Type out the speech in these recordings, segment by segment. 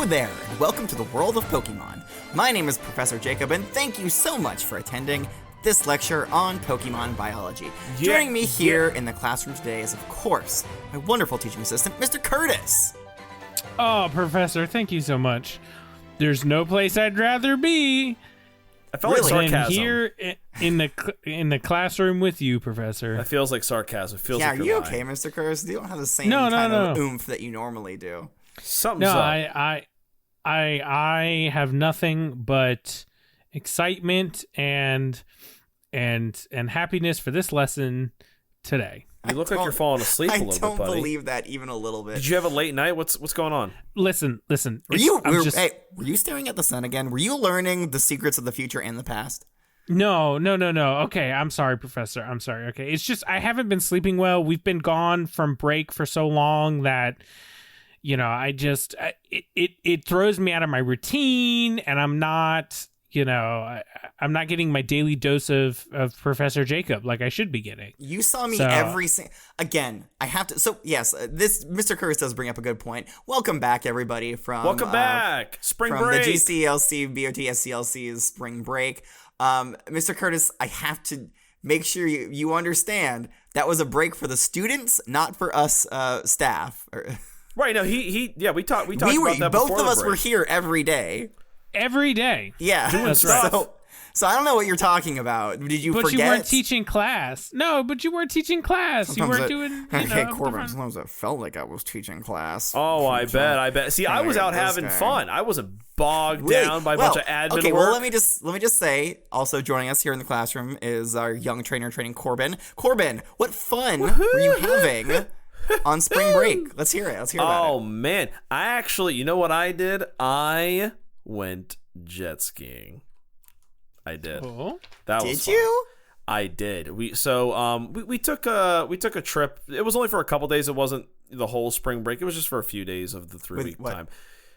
there, and welcome to the world of Pokemon. My name is Professor Jacob, and thank you so much for attending this lecture on Pokemon biology. Joining me here in the classroom today is, of course, my wonderful teaching assistant, Mr. Curtis. Oh, Professor, thank you so much. There's no place I'd rather be. I felt like sarcasm. Here in the classroom with you, Professor. That feels like sarcasm. It feels like are you okay, Mr. Curtis? You don't have the same kind of oomph that you normally do. Something's up. I have nothing but excitement and happiness for this lesson today. You look like you're falling asleep a little bit, buddy. I don't believe that even a little bit. Did you have a late night? What's going on? Listen. Were you staring at the sun again? Were you learning the secrets of the future and the past? No. Okay, I'm sorry, Professor. I'm sorry. Okay, it's just I haven't been sleeping well. We've been gone from break for so long that, you know, it throws me out of my routine, and I'm not, I'm not getting my daily dose of Professor Jacob like I should be getting. You saw me again. I have to. So yes, this Mr. Curtis does bring up a good point. Welcome back, everybody. Spring break. The GCLC BOT SCLC's spring break. Mr. Curtis, I have to make sure you understand that was a break for the students, not for us staff. Right. No, we talked about that. Both of us were here every day. Every day. Yeah. Doing stuff. So I don't know what you're talking about. Did you forget? But you weren't teaching class. No, but you weren't teaching class. Sometimes you weren't doing. Hey, Corbin. Sometimes it felt like I was teaching class. Oh, I bet. See, I was out having fun. I wasn't bogged down by a bunch of admin okay, work. Well, let me just say. Also joining us here in the classroom is our young trainer training Corbin. Corbin, what fun were you having on spring break? Let's hear it. Let's hear about it. Oh man, I actually, you know what I did? I went jet skiing. I did. Oh. That was fun. You? I did. We took a trip. It was only for a couple days. It wasn't the whole spring break. It was just for a few days of the 3-week time.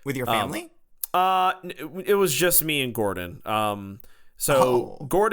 With your family? It was just me and Gordon. Gordon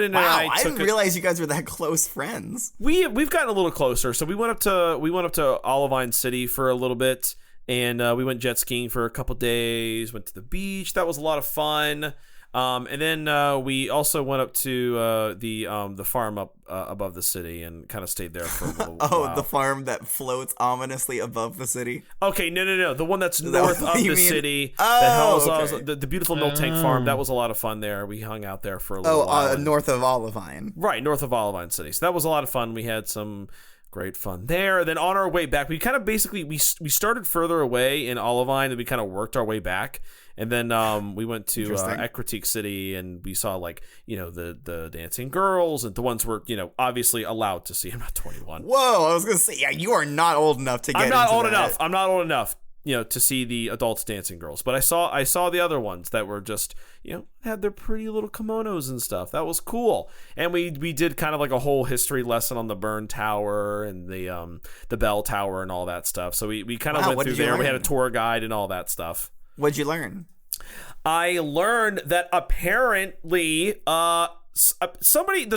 and I didn't realize you guys were that close friends. We've gotten a little closer. So we went up to Olivine City for a little bit, and we went jet skiing for a couple days. Went to the beach. That was a lot of fun. And then we also went up to the farm up above the city and kind of stayed there for a little while. The farm that floats ominously above the city? Okay, no. The one that's north of the city. The beautiful Miltank farm. That was a lot of fun there. We hung out there for a little while. North of Olivine. Right, north of Olivine City. So that was a lot of fun. We had some great fun there. Then on our way back, we kind of basically, we started further away in Olivine and we kind of worked our way back. And then we went to Aquatic City and we saw the dancing girls and the ones we're obviously allowed to see. I'm not 21. Whoa, I was gonna say you are not old enough to get. I'm not old enough to see the adults dancing girls. But I saw the other ones that were just had their pretty little kimonos and stuff. That was cool. And we did kind of like a whole history lesson on the Burn Tower and the Bell Tower and all that stuff. So we kind of went through there. We had a tour guide and all that stuff. What'd you learn? I learned that apparently the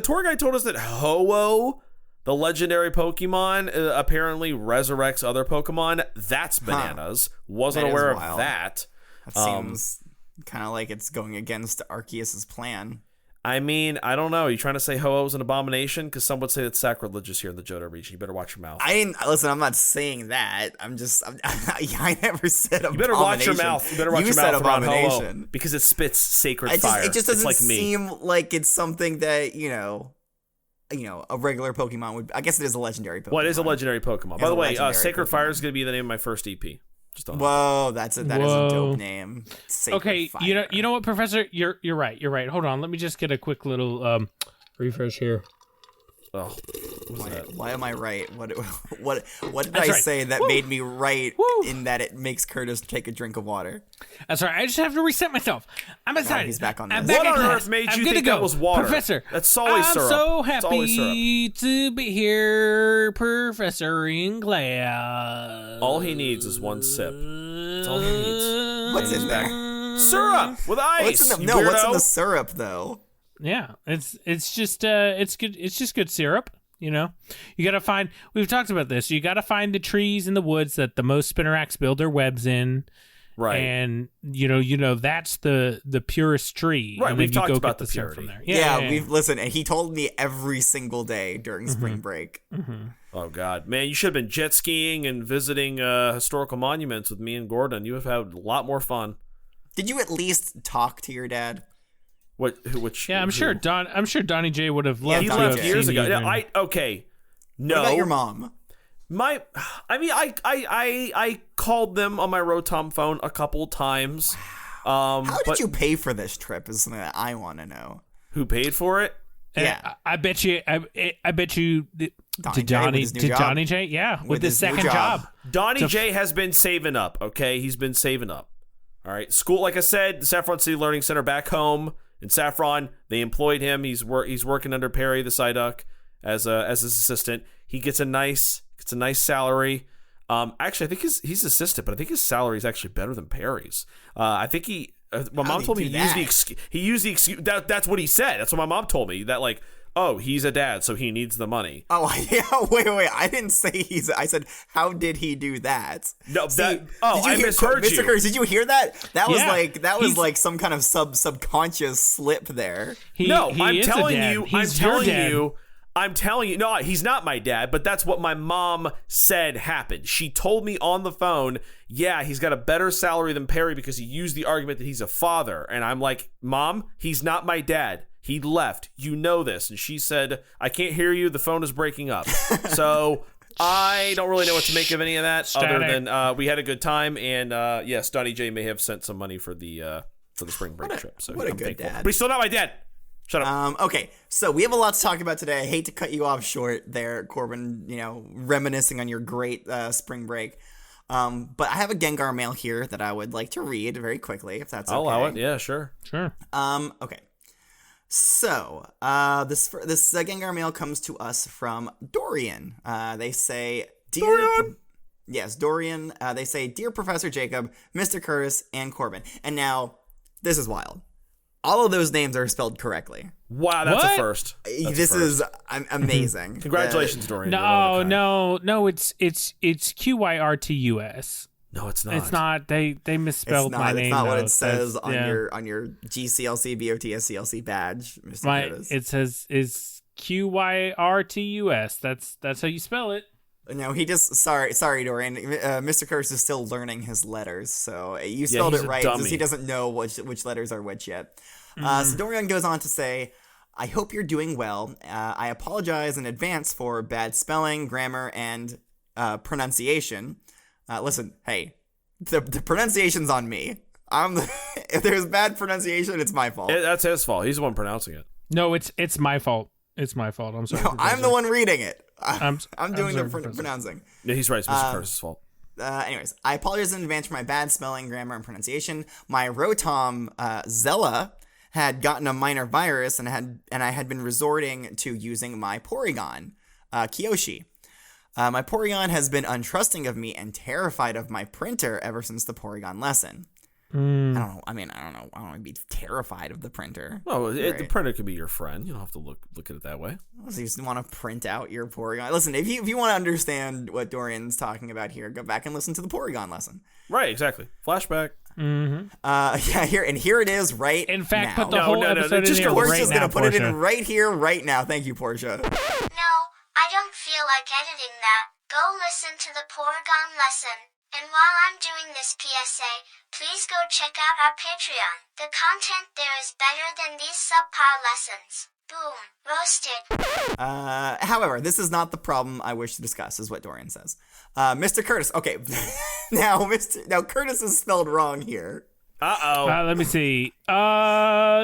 tour guide told us that Ho-Oh, the legendary Pokemon, apparently resurrects other Pokemon. That's bananas. Wasn't aware of that. That seems kind of like it's going against Arceus's plan. I mean, I don't know. Are you trying to say Ho-Oh's an abomination? Because some would say it's sacrilegious here in the Johto region. You better watch your mouth. Listen, I'm not saying that. I never said abomination. You better watch your mouth. You better watch your mouth around Ho-Oh. Because it spits sacred fire. It just doesn't seem like it's something that, a regular Pokemon would. I guess it is a legendary Pokemon. Well, it is a legendary Pokemon. By the way, Sacred Fire is going to be the name of my first EP. Whoa, that is a dope name. Okay, Fire. You know what, Professor? You're right. Hold on, let me just get a quick little refresh here. Oh, why am I right? What did I say that made me right in that it makes Curtis take a drink of water? That's right. I just have to reset myself. I'm excited. He's back on this. What on earth made you think that was water? Professor, that's always syrup. I'm so happy to be here, Professor in class. All he needs is one sip. That's all he needs. What's in there? Syrup with ice. What's in the syrup though? Yeah, it's just good. It's just good syrup. You gotta find. We've talked about this. You gotta find the trees in the woods that the most Spinnerax build their webs in, Right. And you know that's the purest tree. Right, And we've then you talked go about get the syrup purity. from there. Yeah, we've listened, and he told me every single day during spring break. Oh God, man, you should have been jet skiing and visiting historical monuments with me and Gordon. You have had a lot more fun. Did you at least talk to your dad? Which? I'm sure Donnie J would have loved he to left have years seen ago. you No, then. No. What about your mom? I called them on my Rotom phone a couple times. How did you pay for this trip is something that I want to know. Who paid for it? Yeah. I bet you. Donnie J with his new job. Donnie J, yeah, with his his new second job. job. Donnie J has been saving up, okay? He's been saving up. All right. School, like I said, the Saffron City Learning Center back home in Saffron, they employed him. He's working under Perry the Psyduck as his assistant. He gets a nice salary. Actually, I think he's assistant, but I think his salary is actually better than Perry's. I think my mom told me he used the excuse. That's what he said. That's what my mom told me. That like, oh, he's a dad, so he needs the money. Oh, yeah, wait. I didn't say I said, how did he do that? No, See, I misheard you. Mr. Curtis, did you hear that? That was Yeah, like some kind of subconscious slip there. I'm telling you. No, he's not my dad, but that's what my mom said happened. She told me on the phone, yeah, he's got a better salary than Perry because he used the argument that he's a father. And I'm like, Mom, he's not my dad. He left. You know this. And she said, I can't hear you. The phone is breaking up. So I don't really know what to make of any of that other than we had a good time. And yes, Donnie J may have sent some money for the spring break trip. So what a I'm good thankful. dad. But he's still not my dad. Shut up. Okay, so we have a lot to talk about today. I hate to cut you off short there, Corbin, reminiscing on your great spring break. But I have a Gengar mail here that I would like to read very quickly, if that's okay. I'll allow it. Yeah, sure. Sure. Okay. So, this Gengar mail comes to us from Dorian. They say, Dorian! Yes, Dorian. They say, Dear Professor Jacob, Mr. Curtis, and Corbin. And now, this is wild. All of those names are spelled correctly. Wow, that's What? a first. This is amazing. Congratulations, Dorian. No, it's QYRTUS. No, it's not. It's not. They misspelled my name. It's not what though. it says on Yeah. your GCLC BOTSCLC badge, Mr. Curtis. It says is QYRTUS. That's how you spell it. No, he just sorry, Dorian. Mr. Curtis is still learning his letters, so you spelled he's it a right. dummy. Just he doesn't know which letters are which yet. So Dorian goes on to say, "I hope you're doing well. I apologize in advance for bad spelling, grammar, and pronunciation. Listen, hey, the pronunciation's on me. If there's bad pronunciation, it's my fault. That's his fault. He's the one pronouncing it. No, it's my fault. It's my fault. I'm sorry. No, I'm the one reading it. I'm doing sorry, the Professor. pronouncing." Yeah, he's right. It's Mr. Curtis' fault. Anyways, I apologize in advance for my bad spelling, grammar, and pronunciation. My Rotom, Zella, had gotten a minor virus and I had been resorting to using my Porygon, Kyoshi. My Porygon has been untrusting of me and terrified of my printer ever since the Porygon lesson. I don't know. I don't want to be terrified of the printer. Well, the Right. printer could be your friend. You don't have to look at it that way. So you just want to print out your Porygon. Listen, if you want to understand what Dorian's talking about here, go back and listen to the Porygon lesson. Right, exactly. Flashback. Here it is right In fact, now. put the whole episode just in here go- Portia's right gonna now, put it in Portia. right here, right now. Thank you, Portia. No, I don't feel like editing that. Go listen to the Porygon lesson. And while I'm doing this PSA, please go check out our Patreon. The content there is better than these subpar lessons. Boom. Roasted. However, this is not the problem I wish to discuss, is what Dorian says. Mr. Curtis. Okay, now Curtis is spelled wrong here. Uh-oh. Let me see.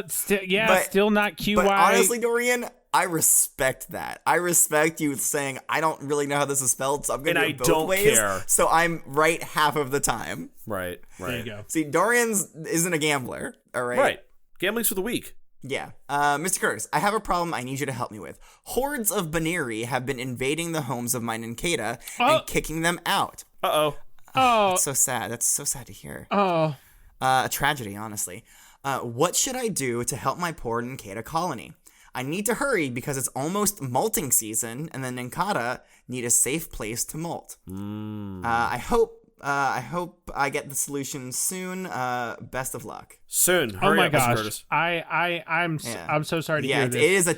Still not QY. But honestly, Dorian, I respect that. I respect you saying, I don't really know how this is spelled, so I'm going to do it both don't ways. care. So I'm right half of the time. Right. There you go. See, Dorian's isn't a gambler, all right? Right. Gambling's for the weak. Yeah. Mr. Curtis, I have a problem I need you to help me with. Hordes of Baneri have been invading the homes of my Nincada and kicking them out. Uh-oh. Oh. That's so sad. That's so sad to hear. Oh. A tragedy, honestly. What should I do to help my poor Nincada colony? I need to hurry because it's almost molting season and the Nincada need a safe place to molt. I hope I get the solution soon. Best of luck. Soon. Oh Hurry my up, Mr. gosh. Curtis. I'm so sorry to hear Yeah, this. it is a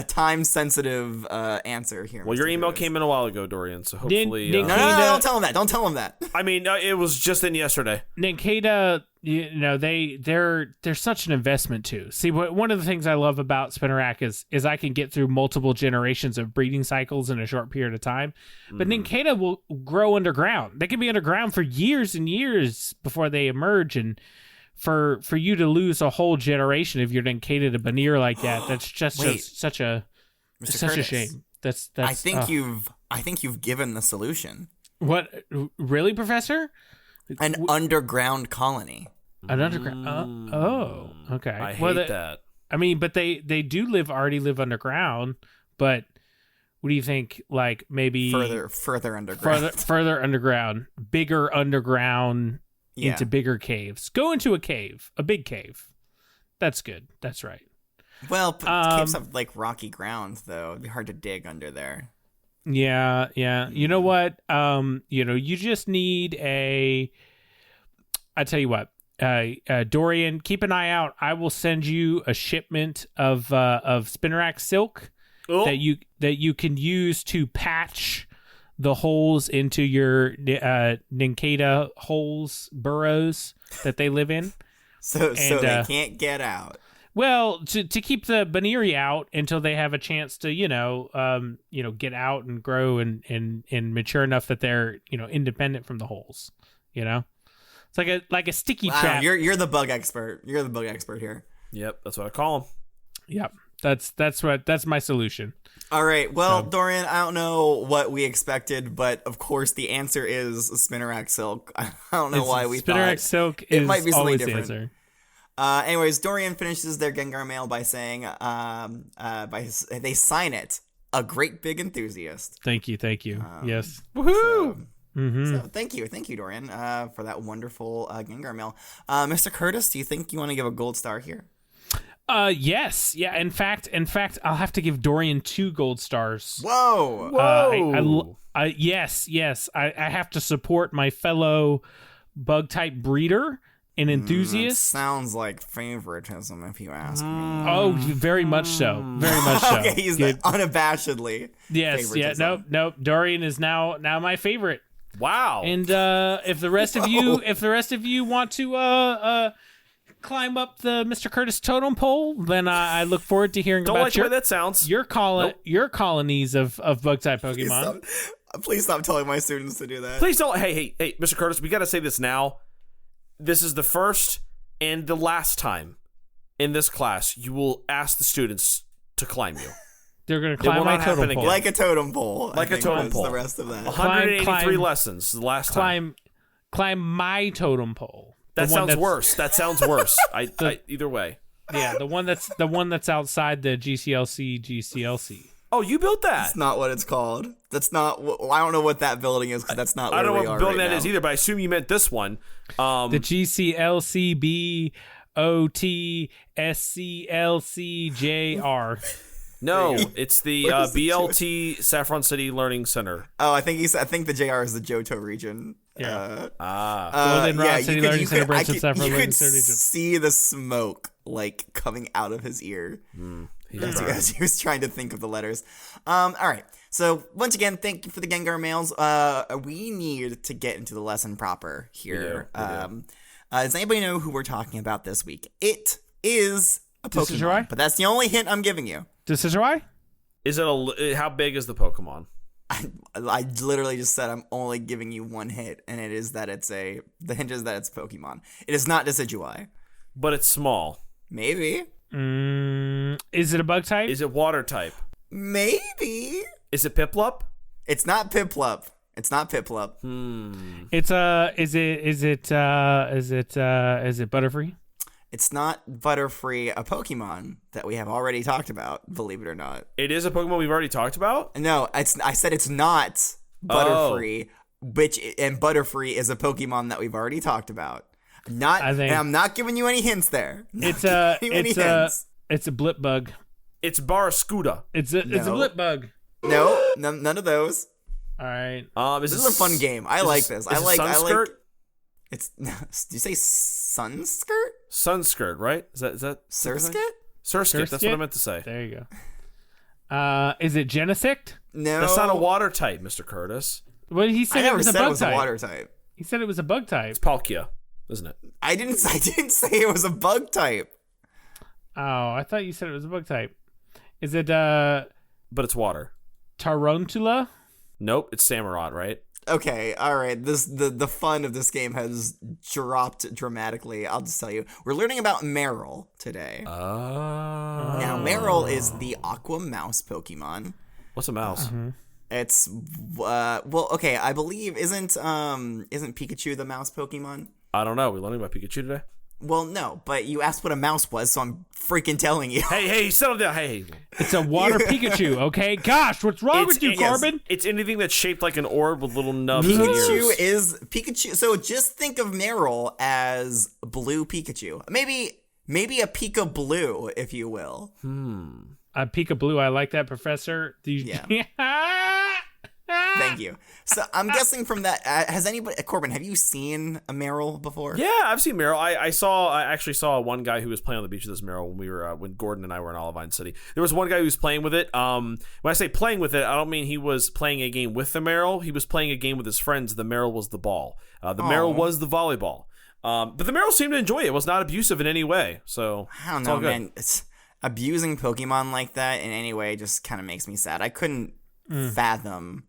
time sensitive answer here. Well, Mr. your email Curtis. came in a while ago, Dorian, so hopefully... Nick- No, don't tell him that. Don't tell him that. I mean, it was just in yesterday. Ninkata, they're such an investment too. See, one of the things I love about Spinnerack is I can get through multiple generations of breeding cycles in a short period of time. But Ninkata will grow underground. They can be underground for years and years before they emerge. And for you to lose a whole generation of your Ninkata to Banir like that, that's just such a shame. That's I think you've given the solution. What, really, Professor? An underground colony. An underground. Okay. I hate that. I mean, but they do already live underground. But what do you think? Like maybe further underground. further underground, bigger underground into bigger caves. Go into a cave, a big cave. That's good. That's right. Well, caves have like rocky ground though. It'd be hard to dig under there. Yeah. You know what? You just need I tell you what, Dorian, keep an eye out. I will send you a shipment of Spinnerack silk that you can use to patch the holes into your Ninkata burrows that they live in. So they can't get out. Well, to keep the Baniri out until they have a chance to, get out and grow and mature enough that they're, independent from the holes. It's like a sticky trap. You're the bug expert. You're the bug expert here. Yep, that's what I call them. Yep, that's my solution. All right. Well, Dorian, I don't know what we expected, but of course the answer is Spinnerack silk. I don't know why we Spinnerack thought silk it is might be something always different. the answer. Anyways, Dorian finishes their Gengar mail by saying, they sign it, a great big enthusiast. Thank you. Yes. Woohoo! So thank you, Dorian, for that wonderful Gengar mail. Mr. Curtis, do you think you want to give a gold star here? Yes. Yeah. In fact, I'll have to give Dorian 2 gold stars. Whoa! Yes. I have to support my fellow bug type breeder and enthusiast. Sounds like favoritism, if you ask me. Oh, very much so. Very much so. Okay, he's unabashedly. Yes. favoritism. Yeah. Nope. Dorian is now my favorite. Wow. And if the rest of you want to climb up the Mr. Curtis totem pole, then I look forward to hearing Don't about like the way that sounds. your colonies of bug type Pokemon. Please stop telling my students to do that. Please don't. Hey, Mr. Curtis, we got to say this now. This is the first and the last time in this class you will ask the students to climb you. They're going to climb my totem pole. Like a totem pole. Like a totem pole. The rest of that. 183 lessons the last time. Climb my totem pole. That sounds worse. Either way. Yeah, the one that's outside the GCLC. Oh, you built that. That's not what it's called. That's not. I don't know what that building is because that's not. I don't know what what building right that now. is either, but I assume you meant this one. The GCLCBOTSCLCJR. No, it's the BLT Saffron City Learning Center. Oh, I think the JR is the Johto region. Yeah. Ah. Golden Rod City Learning Center branch of Saffron You Learning could Center region. see the smoke like coming out of his ear as he was trying to think of the letters. All right. So once again, thank you for the Gengar mails. We need to get into the lesson proper here. We do. Does anybody know who we're talking about this week? It is a Pokemon, Decidueye? but that's the only hint I'm giving you. Decidueye? Is it how big is the Pokemon? I literally just said I'm only giving you one hint, and the hint is that it's Pokemon. It is not Decidueye. But it's small. Maybe. Is it a bug type? Is it water type? Maybe. Is it Piplup? It's not Piplup. It's not Piplup. It's is it Butterfree? It's not Butterfree, a Pokemon that we have already talked about, believe it or not. It is a Pokemon we've already talked about? No, I said it's not Butterfree, and Butterfree is a Pokemon that we've already talked about. And I'm not giving you any hints there. It's a blip bug. It's Barraskewda. It's a blip bug. No, none of those. All right. This is a fun game. I like this. I like. It's. Do you say sun skirt? Sun skirt, right? Is that Surskit? Surskit. That's what I meant to say. There you go. Is it Genesect? No, that's not a water type, Mr. Curtis. Well, he said it was a bug type. A water type. He said it was a bug type. It's Palkia, isn't it? I didn't say it was a bug type. Oh, I thought you said it was a bug type. Is it But it's water. Tarantula? Nope, it's Samurott, right? Okay, all right. The fun of this game has dropped dramatically. I'll just tell you, we're learning about Marill today. Oh. Now, Marill is the Aqua Mouse Pokemon. What's a mouse? Mm-hmm. It's well, okay. I believe isn't Pikachu the mouse Pokemon? I don't know. We're learning about Pikachu today. Well, no, but you asked what a mouse was, so I'm freaking telling you. Hey, settle down. Hey. It's a water Pikachu, okay? Gosh, what's wrong with you, Corbin? It's anything that's shaped like an orb with little nubs and ears. Pikachu. So just think of Marill as blue Pikachu. Maybe a Pika Blue, if you will. A Pika Blue, I like that, Professor. Yeah. Thank you. So I'm guessing from that, has anybody, Corbin, have you seen a Marill before? Yeah, I've seen Marill. I actually saw one guy who was playing on the beach with this Marill when Gordon and I were in Olivine City. There was one guy who was playing with it. When I say playing with it, I don't mean he was playing a game with the Marill. He was playing a game with his friends. The Marill was the ball. The Marill was the volleyball. But the Marill seemed to enjoy it. It was not abusive in any way. So I don't know, man. It's abusing Pokemon like that in any way just kind of makes me sad. I couldn't fathom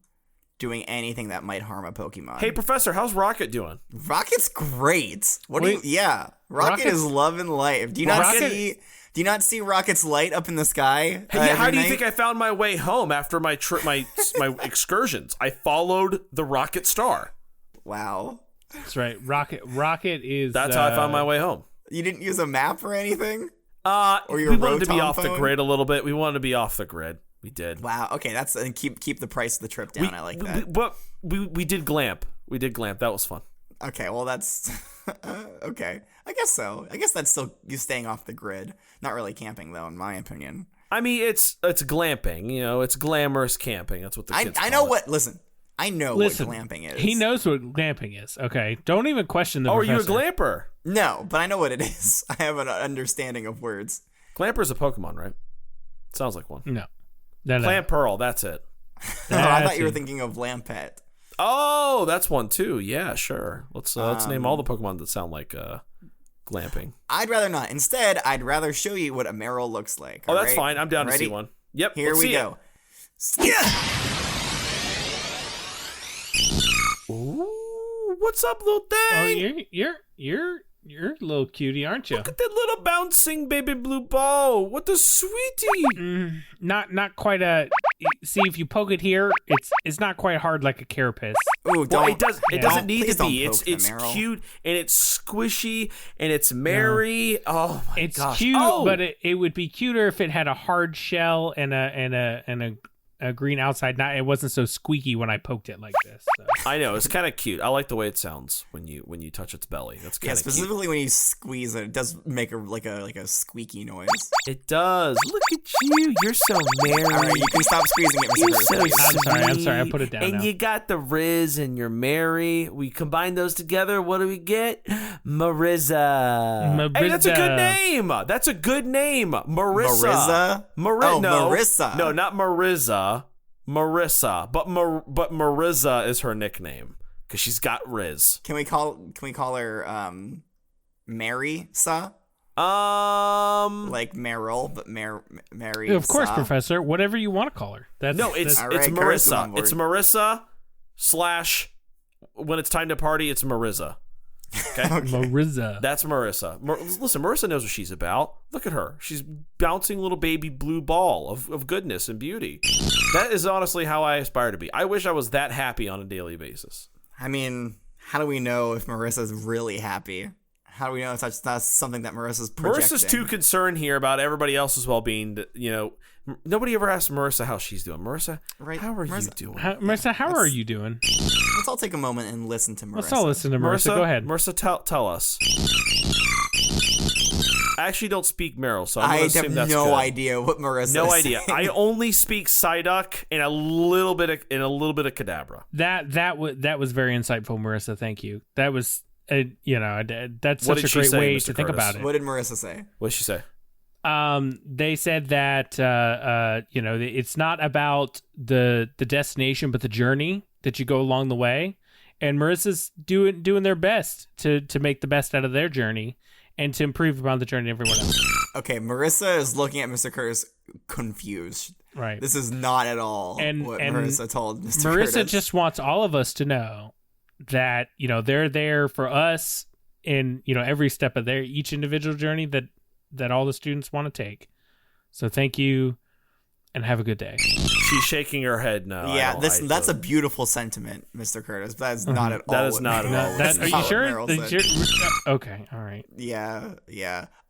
doing anything that might harm a Pokemon. Hey, Professor, how's Rocket doing? Rocket's great. Rocket is loving life. Do you not see Rocket's light up in the sky? Hey, how do you think I found my way home after my my excursions? I followed the Rocket Star. Wow. That's right. Rocket is. That's how I found my way home. You didn't use a map or anything? Or we wanted to be off the grid a little bit. We wanted to be off the grid. We did. Wow. Okay, that's keep the price of the trip down. I like that. But we did glamp. We did glamp. That was fun. Okay. Well, that's okay. I guess so. I guess that's still you staying off the grid. Not really camping though, in my opinion. I mean, it's glamping. You know, it's glamorous camping. That's what the kids I call know it. what. Listen. I know what glamping is. He knows what glamping is. Okay, don't even question the. Oh, professor. are you a glamper? No, but I know what it is. I have an understanding of words. Glamper's a Pokemon, right? Sounds like one. No. Clamperl, that's it. I thought you were thinking of Lampet. Oh, that's one too. Yeah, sure. Let's name all the Pokemon that sound like glamping. I'd rather not. Instead, I'd rather show you what a Marill looks like. Oh, that's fine. I'm down to see one. Yep. Here we go. Ooh, what's up, little thing? Oh, you're a little cutie, aren't you? Look at that little bouncing baby blue ball. What a sweetie. Not quite a. See, if you poke it here, it's not quite hard like a carapace. Ooh, well, it doesn't need Please to be. It's cute and it's squishy and it's merry. No. Oh my it's gosh. It's cute, but it would be cuter if it had a hard shell and a green outside. It wasn't so squeaky when I poked it like this. So. I know, it's kind of cute. I like the way it sounds when you touch its belly. That's kind of specifically when you squeeze it does make a squeaky noise. It does. Look at you. You're so merry. All right, you can stop squeezing it, Mr. Curtis. I'm sorry. I put it down. And now. you got the Riz and your Mary. We combine those together. What do we get? Marissa. Hey, that's a good name. That's a good name. Marissa. Marissa. No, not Marissa. Marissa, but Marissa is her nickname because she's got Riz. Can we call her Mary-sa? Like Marill, but Mary. Of course, Professor. Whatever you want to call her. It's Marissa. It's Marissa / when it's time to party, it's Marissa. Okay. Marissa. That's Marissa. Listen, Marissa knows what she's about. Look at her. She's bouncing little baby blue ball of goodness and beauty. That is honestly how I aspire to be. I wish I was that happy on a daily basis. I mean, how do we know if Marissa's really happy? How do we know if that's something that Marissa's projecting? Marissa's too concerned here about everybody else's well-being. Nobody ever asks Marissa how she's doing. Marissa, how are you doing? Marissa, how are you doing? Let's all take a moment and listen to Marissa. Let's all listen to Marissa. Go ahead. Marissa, tell us. I actually don't speak Marill, so I'm I going to assume have that's no good. idea what Marissa No is idea. saying. I only speak Psyduck and a little bit of Kadabra. That was very insightful, Marissa. Thank you. That was that's What such did a she great say, way Mr. to think Curtis? about it. What did Marissa say? What did she say? They said that it's not about the destination, but the journey that you go along the way. And Marissa's doing their best to make the best out of their journey and to improve upon the journey of everyone else. Okay, Marissa is looking at Mr. Curtis confused. Right. This is not at all what Marissa told Mr. Marissa Curtis. just wants all of us to know that, they're there for us in, every step of each individual journey that all the students want to take. So thank you and have a good day. She's shaking her head no. Yeah, that's a beautiful sentiment, Mr. Curtis. That's not at all. That is not at all. Are you sure? Meryl said. Okay, all right. Yeah.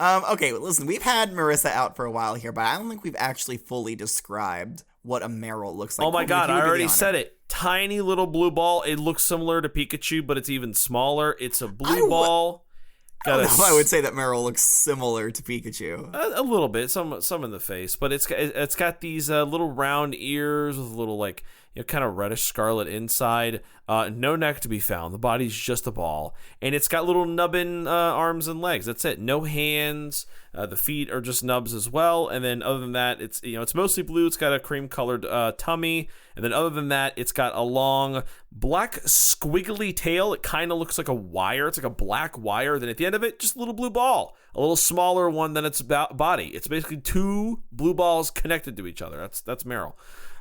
Okay, listen, we've had Marissa out for a while here, but I don't think we've actually fully described what a Marill looks like. Oh my god, If you I would do the already honor. said it. Tiny little blue ball. It looks similar to Pikachu, but it's even smaller. It's a blue ball. I don't know if I would say that Marill looks similar to Pikachu. A little bit, some in the face, but it's got these little round ears with a little kind of reddish scarlet inside. No neck to be found. The body's just a ball, and it's got little nubbin arms and legs. That's it. No hands. The feet are just nubs as well. And then other than that, it's mostly blue. It's got a cream colored tummy, and then other than that, it's got a long black squiggly tail. It kind of looks like a wire. It's like a black wire. Then at the end of it, just a little blue ball, a little smaller one than its body. It's basically two blue balls connected to each other. That's Marill.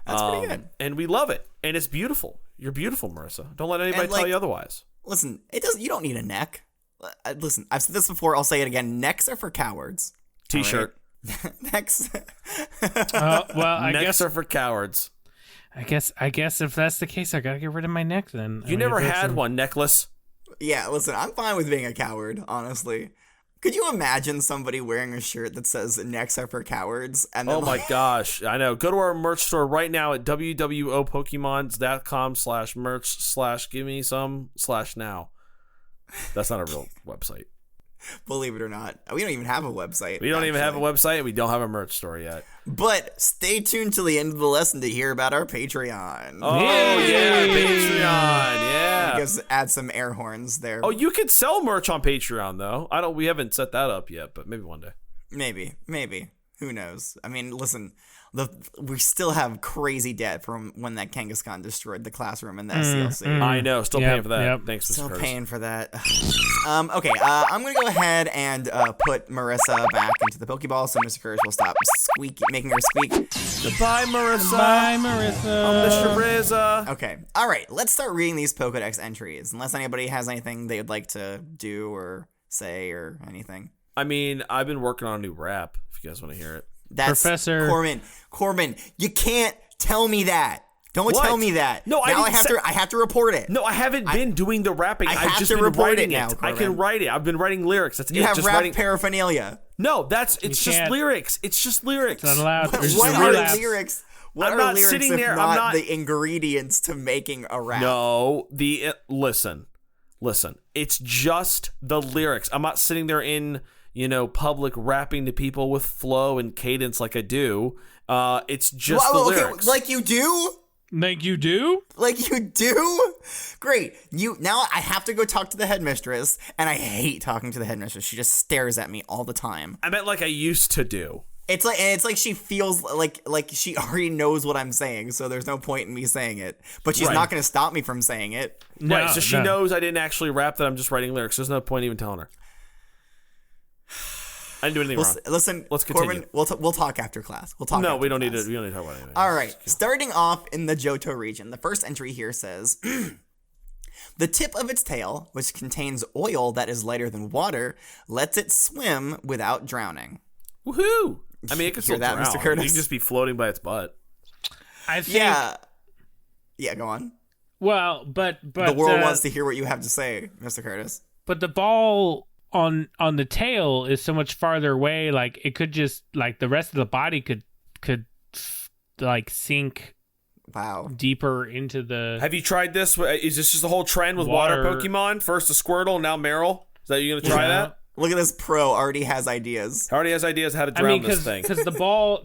That's pretty good. And we love it. And it's beautiful. You're beautiful, Marissa. Don't let anybody tell you otherwise. Listen, you don't need a neck. Listen, I've said this before, I'll say it again. Necks are for cowards. T-shirt. Right? Necks. Necks are for cowards. I guess if that's the case, I gotta get rid of my neck then. You never had one necklace. Yeah, listen, I'm fine with being a coward, honestly. Could you imagine somebody wearing a shirt that says necks are for cowards? And then, oh my gosh, I know. Go to our merch store right now at www.pokemons.com/gimme-some/now. That's not a real website. Believe it or not, we don't even have a website. We don't even have a website. We don't have a merch store yet. But stay tuned till the end of the lesson to hear about our Patreon. Oh, yeah, Patreon. Yeah. I guess add some air horns there. Oh, you could sell merch on Patreon, though. We haven't set that up yet, but maybe one day. Maybe. Who knows? I mean, listen, we still have crazy debt from when that Kangaskhan destroyed the classroom in the SCLC. I know. Still paying for that. Yep. Thanks, Mr. Still Curtis. paying for that. Okay, I'm going to go ahead and put Marissa back into the Pokeball so Mr. Curtis will stop making her squeak. Goodbye, Marissa. Bye, Marissa. I'm Mr. Rizza. Okay, all right, let's start reading these Pokedex entries, unless anybody has anything they would like to do or say or anything. I mean, I've been working on a new rap, if you guys want to hear it. That's Professor Corbin, you can't tell me that. Don't What? tell me that. No, I have to report it. No, I haven't been doing the rapping. I I've have just to been report writing it now, I Corbin. can write it. I've been writing lyrics. That's You it. have Just rap writing. paraphernalia. No, it's You just can't- lyrics. It's just lyrics. It's not allowed. There's What just are relapse. lyrics? What I'm are not lyrics sitting if there, I'm not not- the ingredients to making a rap? No, listen. It's just the lyrics. I'm not sitting there in public rapping to people with flow and cadence like I do. It's just the lyrics. Like you do? Like you do? Like you do? Great. Now I have to go talk to the headmistress, and I hate talking to the headmistress. She just stares at me all the time. I meant like I used to do. It's like she feels like she already knows what I'm saying, so there's no point in me saying it. But she's Right. not going to stop me from saying it. No, Right, so she no. knows I didn't actually rap, that I'm just writing lyrics. There's no point even telling her. I didn't do anything wrong. Listen, Let's continue. Corbin, we'll talk after class. We'll talk. No, after we don't need class. to. We don't need to talk about anything. All right, starting off in the Johto region, the first entry here says, the tip of its tail, which contains oil that is lighter than water, lets it swim without drowning. Woohoo! I mean, it could Hear still that, drown. Mr. Curtis? It could just be floating by its butt. I think. Yeah, go on. Well, but The world wants to hear what you have to say, Mr. Curtis. But the ball on the tail is so much farther away. Like it could just the rest of the body could sink Wow. deeper into the. Have you tried this? Is this just a whole trend with water Water. Pokemon? First a Squirtle, now Marill. Is that you gonna try that? Look at this pro already has ideas. Already has ideas how to drown this thing. Because the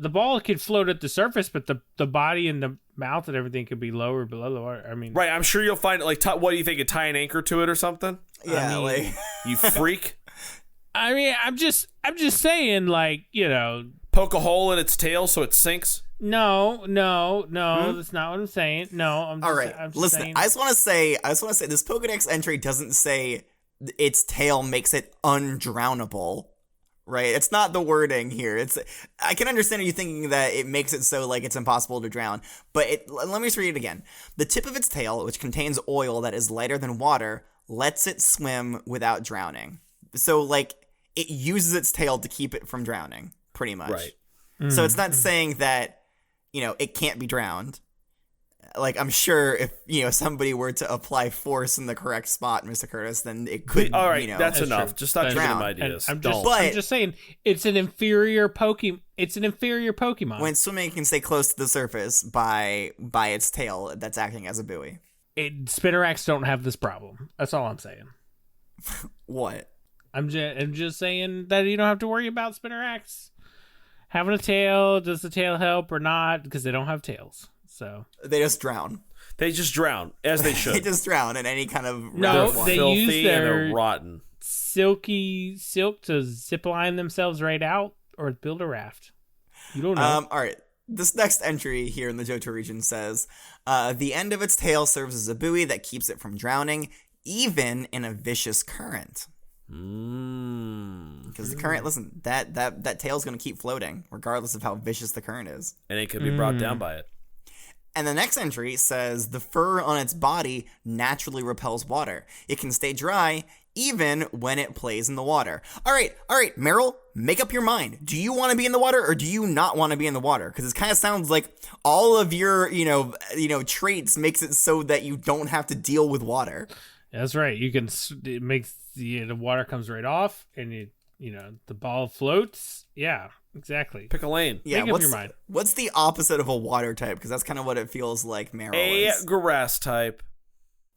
ball could float at the surface, but the body and the mouth and everything could be lower below the water. I mean, Right, I'm sure you'll find like what do you think? Tie an anchor to it or something? Yeah, like You freak. I mean, I'm just saying, like, you know. Poke a hole in its tail so it sinks. No, that's not what I'm saying. No, I'm just, all right. I'm just Listen, saying. I just want to say this Pokedex entry doesn't say its tail makes it undrownable. Right? It's not the wording here. I can understand you thinking that it makes it so like it's impossible to drown, but let me just read it again. The tip of its tail, which contains oil that is lighter than water, lets it swim without drowning. So like it uses its tail to keep it from drowning, pretty much. Right. So it's not saying that, you know, it can't be drowned. Like, I'm sure if, you know, somebody were to apply force in the correct spot, Mr. Curtis, then it could, All right, you know. that's enough. true. Just stop giving Drown. him ideas. I'm Don't. just saying it's an inferior Pokemon. It's an inferior Pokemon. When swimming, it can stay close to the surface by its tail that's acting as a buoy. Spinnerax don't have this problem. That's all I'm saying. What? I'm just saying that you don't have to worry about Spinnerax having a tail. Does the tail help or not? Because they don't have tails. So They just drown. They just drown, as they should. They just drown in any kind of No, round water. they filthy use and their they're rotten. silk to zip line themselves right out or build a raft. You don't know. All right. This next entry here in the Johto region says, the end of its tail serves as a buoy that keeps it from drowning, even in a vicious current. Because the current, listen, that tail's going to keep floating, regardless of how vicious the current is. And it could be brought down by it. And the next entry says, the fur on its body naturally repels water. It can stay dry even when it plays in the water. All right, Marill, make up your mind. Do you want to be in the water or do you not want to be in the water? Because it kind of sounds like all of your, traits makes it so that you don't have to deal with water. That's right. You can. It makes the water comes right off, and the ball floats. Yeah, exactly. Pick a lane. Yeah, Make up your mind. What's the opposite of a water type? Because that's kind of what it feels like Marill is. A grass type.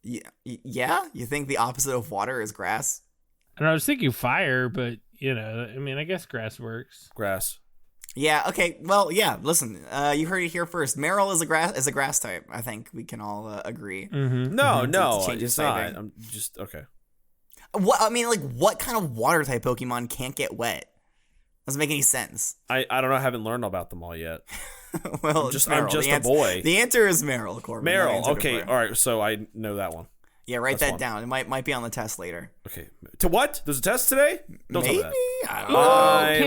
Yeah? You think the opposite of water is grass? And I was thinking fire, but I guess grass works. Grass. Yeah, okay. Well, yeah, listen. You heard it here first. Marill is a grass type. I think we can all agree. Mm-hmm. No, To change it's its not. typing. I'm just okay. What kind of water type Pokemon can't get wet? Doesn't make any sense. I don't know. I haven't learned about them all yet. Well, I'm just Marill. a boy. The answer is Marill, Corbin. The Marill. answer to Okay. Corbin. All right. So I know that one. Yeah, write That's that one. down. It might be on the test later. Okay. To what? There's a test today? Don't Maybe? tell me that. I don't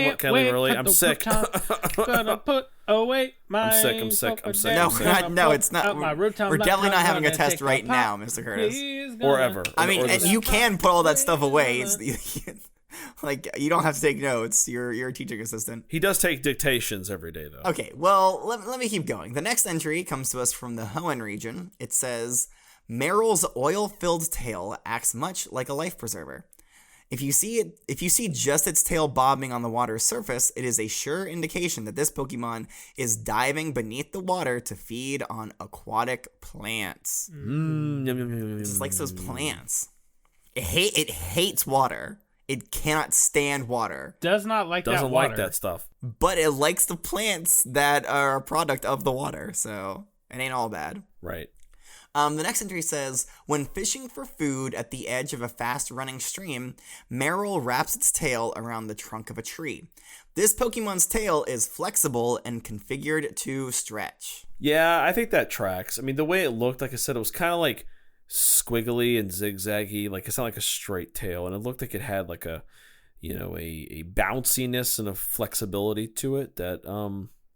know. Can I leave early? I'm sick. Gonna put away my. I'm sick. No, it's not. We're definitely not having a test right now, Mr. Curtis. Or ever. I mean, Or and this- you can put all that stuff away. Like, you don't have to take notes. You're a teaching assistant. He does take dictations every day, though. Okay, well, let me keep going. The next entry comes to us from the Hoenn region. It says, Marill's oil-filled tail acts much like a life preserver. If you see just its tail bobbing on the water's surface, it is a sure indication that this Pokemon is diving beneath the water to feed on aquatic plants. Just like those plants. It hates water. It cannot stand water, Does not like Doesn't that water. like that stuff. but it likes the plants that are a product of the water, so it ain't all bad. Right. The next entry says, when fishing for food at the edge of a fast-running stream, Marill wraps its tail around the trunk of a tree. This Pokemon's tail is flexible and configured to stretch. Yeah, I think that tracks. I mean, the way it looked, like I said, it was kind of like squiggly and zigzaggy. Like, it's not like a straight tail, and it looked like it had like a bounciness and a flexibility to it that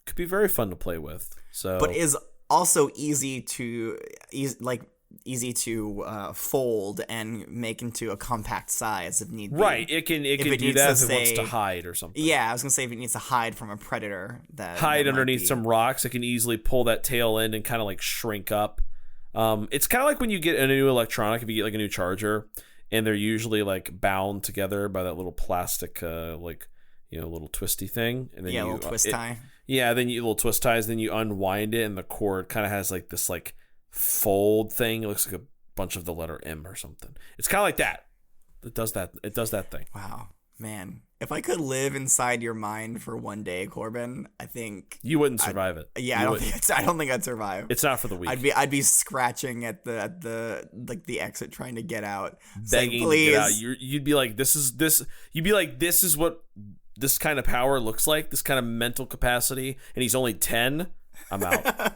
could be very fun to play with. So, But is also easy to fold and make into a compact size if need be. right, it can If do it needs that to if it wants to stay- hide or something. Yeah, I was gonna say if it needs to hide from a predator, that Hide might underneath be- some rocks, it can easily pull that tail in and kind of like shrink up. It's kind of like when you get a new electronic, if you get like a new charger, and they're usually like bound together by that little plastic, little twisty thing, and then little twist tie. Yeah, then you little twist ties, then you unwind it, and the cord kind of has like this like fold thing. It looks like a bunch of the letter M or something. It's kind of like that. It does that. It does that thing. Wow, Man, if I could live inside your mind for one day, Corbin, I think You wouldn't survive it. Yeah, I don't think I'd survive. It's not for the weak. I'd be scratching at the exit trying to get out, Begging saying, to get out. please. You'd be like, this is what this kind of power looks like, this kind of mental capacity, and he's only 10. I'm out.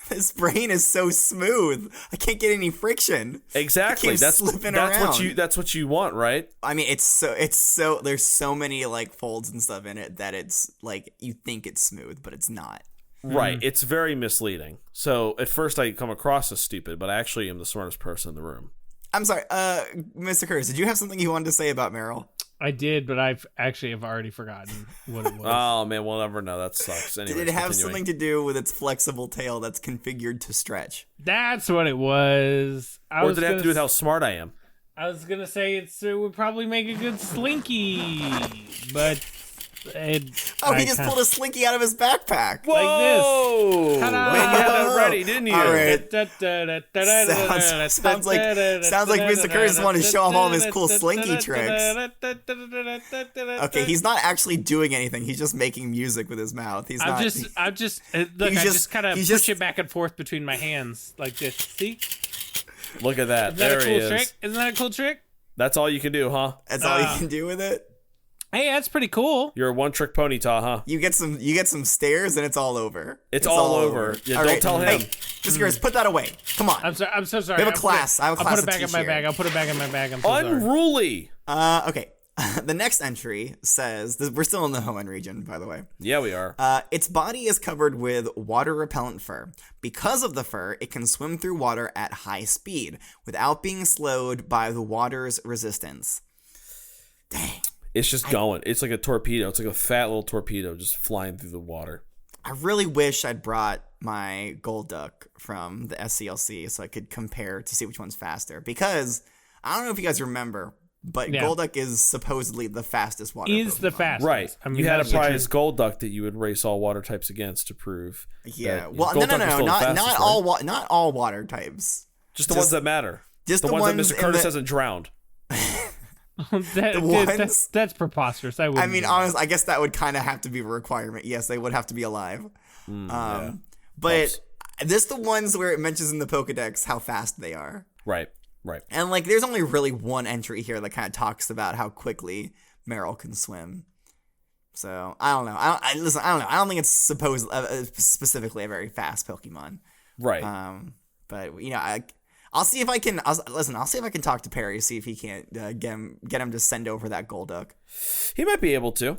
This brain is so smooth. I can't get any friction. Exactly. It keeps slipping around. That's what you want, right? I mean, it's so there's so many like folds and stuff in it that it's like you think it's smooth, but it's not. Right. It's very misleading. So at first I come across as stupid, but I actually am the smartest person in the room. I'm sorry, Mr. Curtis, did you have something you wanted to say about Marill? I did, but I've already forgotten what it was. Oh man, we'll never know. That sucks. Anyways, Did it have continuing. something to do with its flexible tail that's configured to stretch? That's what it was. Or did it have to do with how smart I am? I was gonna say it would probably make a good slinky, but he just pulled a slinky out of his backpack. Whoa! Ta-da! Man, you had that ready, didn't you? All right. Sounds like Mr. Curtis wanted to show off all of his cool slinky tricks. Okay, he's not actually doing anything. He's just making music with his mouth. I just kind of push it back and forth between my hands like this. See? Look at that. Is that There a he cool is. trick? Isn't that a cool trick? That's all you can do, huh? That's all you can do with it. Hey, that's pretty cool. You're a one-trick pony, huh? You get some stairs and it's all over. It's all over. Yeah, don't tell him. Hey, Mr. Curtis, put that away. Come on. I'm so sorry. We have a class. I have a class I'll put it to back in teach my here. bag. I'll put it back in my bag. I'm so sorry. Unruly. Okay. The next entry says, we're still in the Hoenn region, by the way. Yeah, we are. Its body is covered with water-repellent fur. Because of the fur, it can swim through water at high speed without being slowed by the water's resistance. Dang. It's just going. It's like a torpedo. It's like a fat little torpedo just flying through the water. I really wish I'd brought my gold duck from the SCLC so I could compare to see which one's faster. Because, I don't know if you guys remember, but Golduck is supposedly the fastest water Pokemon. The fastest. Right. I mean, you had a prize Golduck that you would race all water types against to prove. Yeah. That, Well, Golduck no. is still the fastest, Not all water types. Just the ones that matter. Just the ones that Mr. Curtis hasn't drowned. That's preposterous. I mean, honestly, I guess that would kind of have to be a requirement. Yes, they would have to be alive. But this the ones where it mentions in the Pokedex how fast they are. Right. And like, there's only really one entry here that kind of talks about how quickly Marill can swim. So I don't know. I don't know. I don't think it's specifically a very fast Pokemon. Right. But I'll see if I can. I'll see if I can talk to Perry, see if he can't get him to send over that Golduck. He might be able to.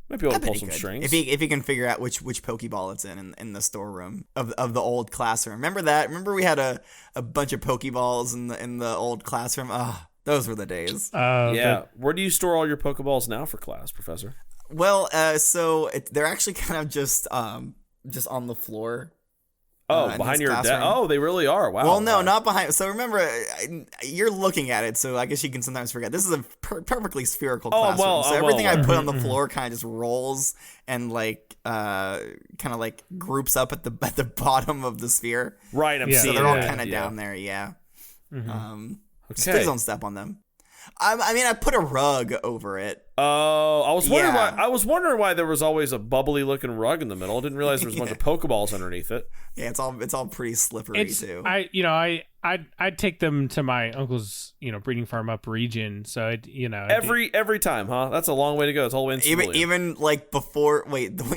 Might be able to pull some could. strings. If he can figure out which Pokeball it's in the storeroom of the old classroom. Remember that? Remember we had a bunch of Pokeballs in the old classroom? Ah, those were the days. Where do you store all your Pokeballs now for class, Professor? Well, they're actually kind of just on the floor. Behind your desk? Oh, they really are. Wow. Well, no, not behind. So remember, you're looking at it, so I guess you can sometimes forget. This is a perfectly spherical classroom. So everything I put on the floor kind of just rolls and kind of groups up at the bottom of the sphere. Right. I'm So seeing they're all that. kind of down there. Yeah. Okay. Please don't step on them. I mean, I put a rug over it. Oh, I was wondering why there was always a bubbly looking rug in the middle. I didn't realize there was a bunch of Pokeballs underneath it. Yeah, it's all pretty slippery too. I'd take them to my uncle's breeding farm up region. So every time, huh? That's a long way to go. It's all the way in Cerulean. Even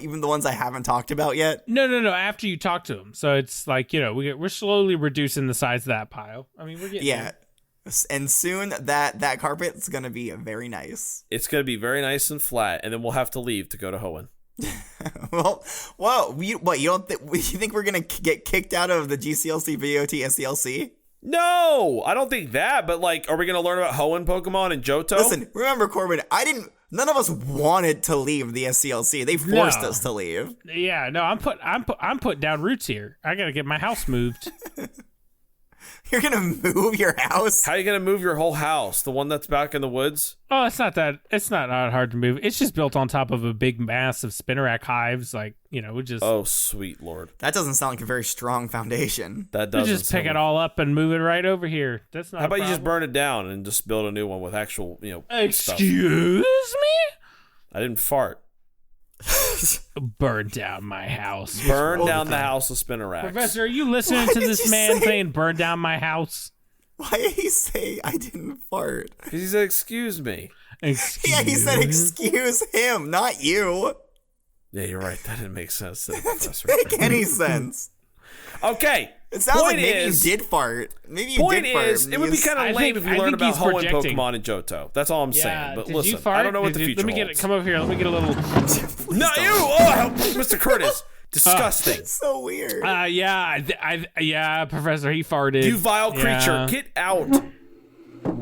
even the ones I haven't talked about yet. No. After you talk to them, so it's like we're slowly reducing the size of that pile. I mean, we're getting there. And soon that carpet's gonna be very nice. It's gonna be very nice and flat, and then we'll have to leave to go to Hoenn. You think we're gonna get kicked out of the GCLC, VOT, SCLC? No, I don't think that. But are we gonna learn about Hoenn Pokemon and Johto? Listen, remember, Corbin, none of us wanted to leave the SCLC. They forced us to leave. Yeah, no, I'm putting down roots here. I gotta get my house moved. You're gonna move your house? How are you gonna move your whole house? The one that's back in the woods? Oh, it's not that hard to move. It's just built on top of a big mass of spinnerack hives. Like, we just Oh, sweet Lord. That doesn't sound like a very strong foundation. That we doesn't. just pick it all up and move it right over here. That's not. How about a you just problem. burn it down and just build a new one with actual, stuff? Excuse me? I didn't fart. Burn down my house. Burn down the house of spinnerack. Professor, are you listening Why to did this you man say- saying burn down my house? Why did he say I didn't fart? He said, "Excuse me." Yeah, he said excuse him, not you. Yeah, you're right. That didn't make sense to the Doesn't professor. make any sense. Okay. It sounds like Point maybe is- you did fart. Maybe you Point did fart. is, it would be because- kind I of lame think- if you I learned think about he's Hoenn projecting. Pokemon in Johto. That's all I'm saying. But did listen, you fart? I don't know what the future Let me get it. holds. Come over here. Let me get a little. No, you! Oh, Mr. Curtis. Disgusting. It's so weird. Yeah, Professor, he farted. You vile creature. Yeah. Get out.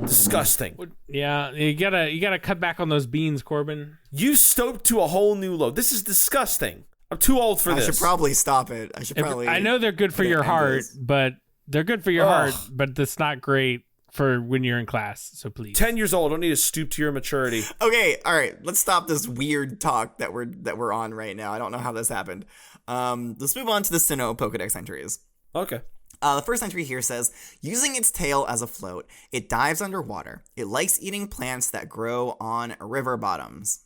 Disgusting. Yeah, you gotta cut back on those beans, Corbin. You stoked to a whole new low. This is disgusting. I'm too old for I this. should probably stop it. I should probably. I know they're good for put an your end to heart, this. but they're good for your Ugh. heart, but that's not great for when you're in class. So please. 10 years old. Don't need to stoop to your maturity. Okay, all right. Let's stop this weird talk that we're on right now. I don't know how this happened. Let's move on to the Sinnoh Pokedex entries. Okay. The first entry here says, using its tail as a float, it dives underwater. It likes eating plants that grow on river bottoms.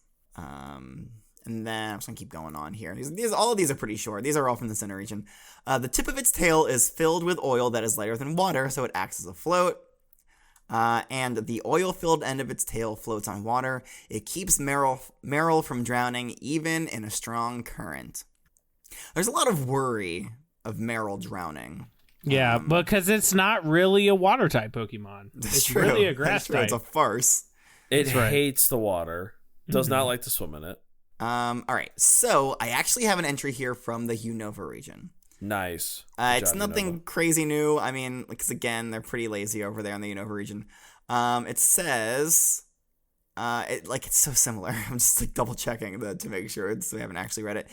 And then I'm just gonna keep going on here. All of these are pretty short. These are all from the Sinnoh region. The tip of its tail is filled with oil that is lighter than water, so it acts as a float. And the oil-filled end of its tail floats on water. It keeps Marill from drowning, even in a strong current. There's a lot of worry of Marill drowning. Yeah, because it's not really a water type Pokemon. It's true. really a That's grass true. type. It's a farce. It That's right. hates the water. Does not like to swim in it. All right, so I actually have an entry here from the Unova region. Nice. Good It's job, nothing Unova. crazy new. I mean, because again, they're pretty lazy over there in the Unova region. It says, it's so similar. I'm just like double checking to make sure we haven't actually read it.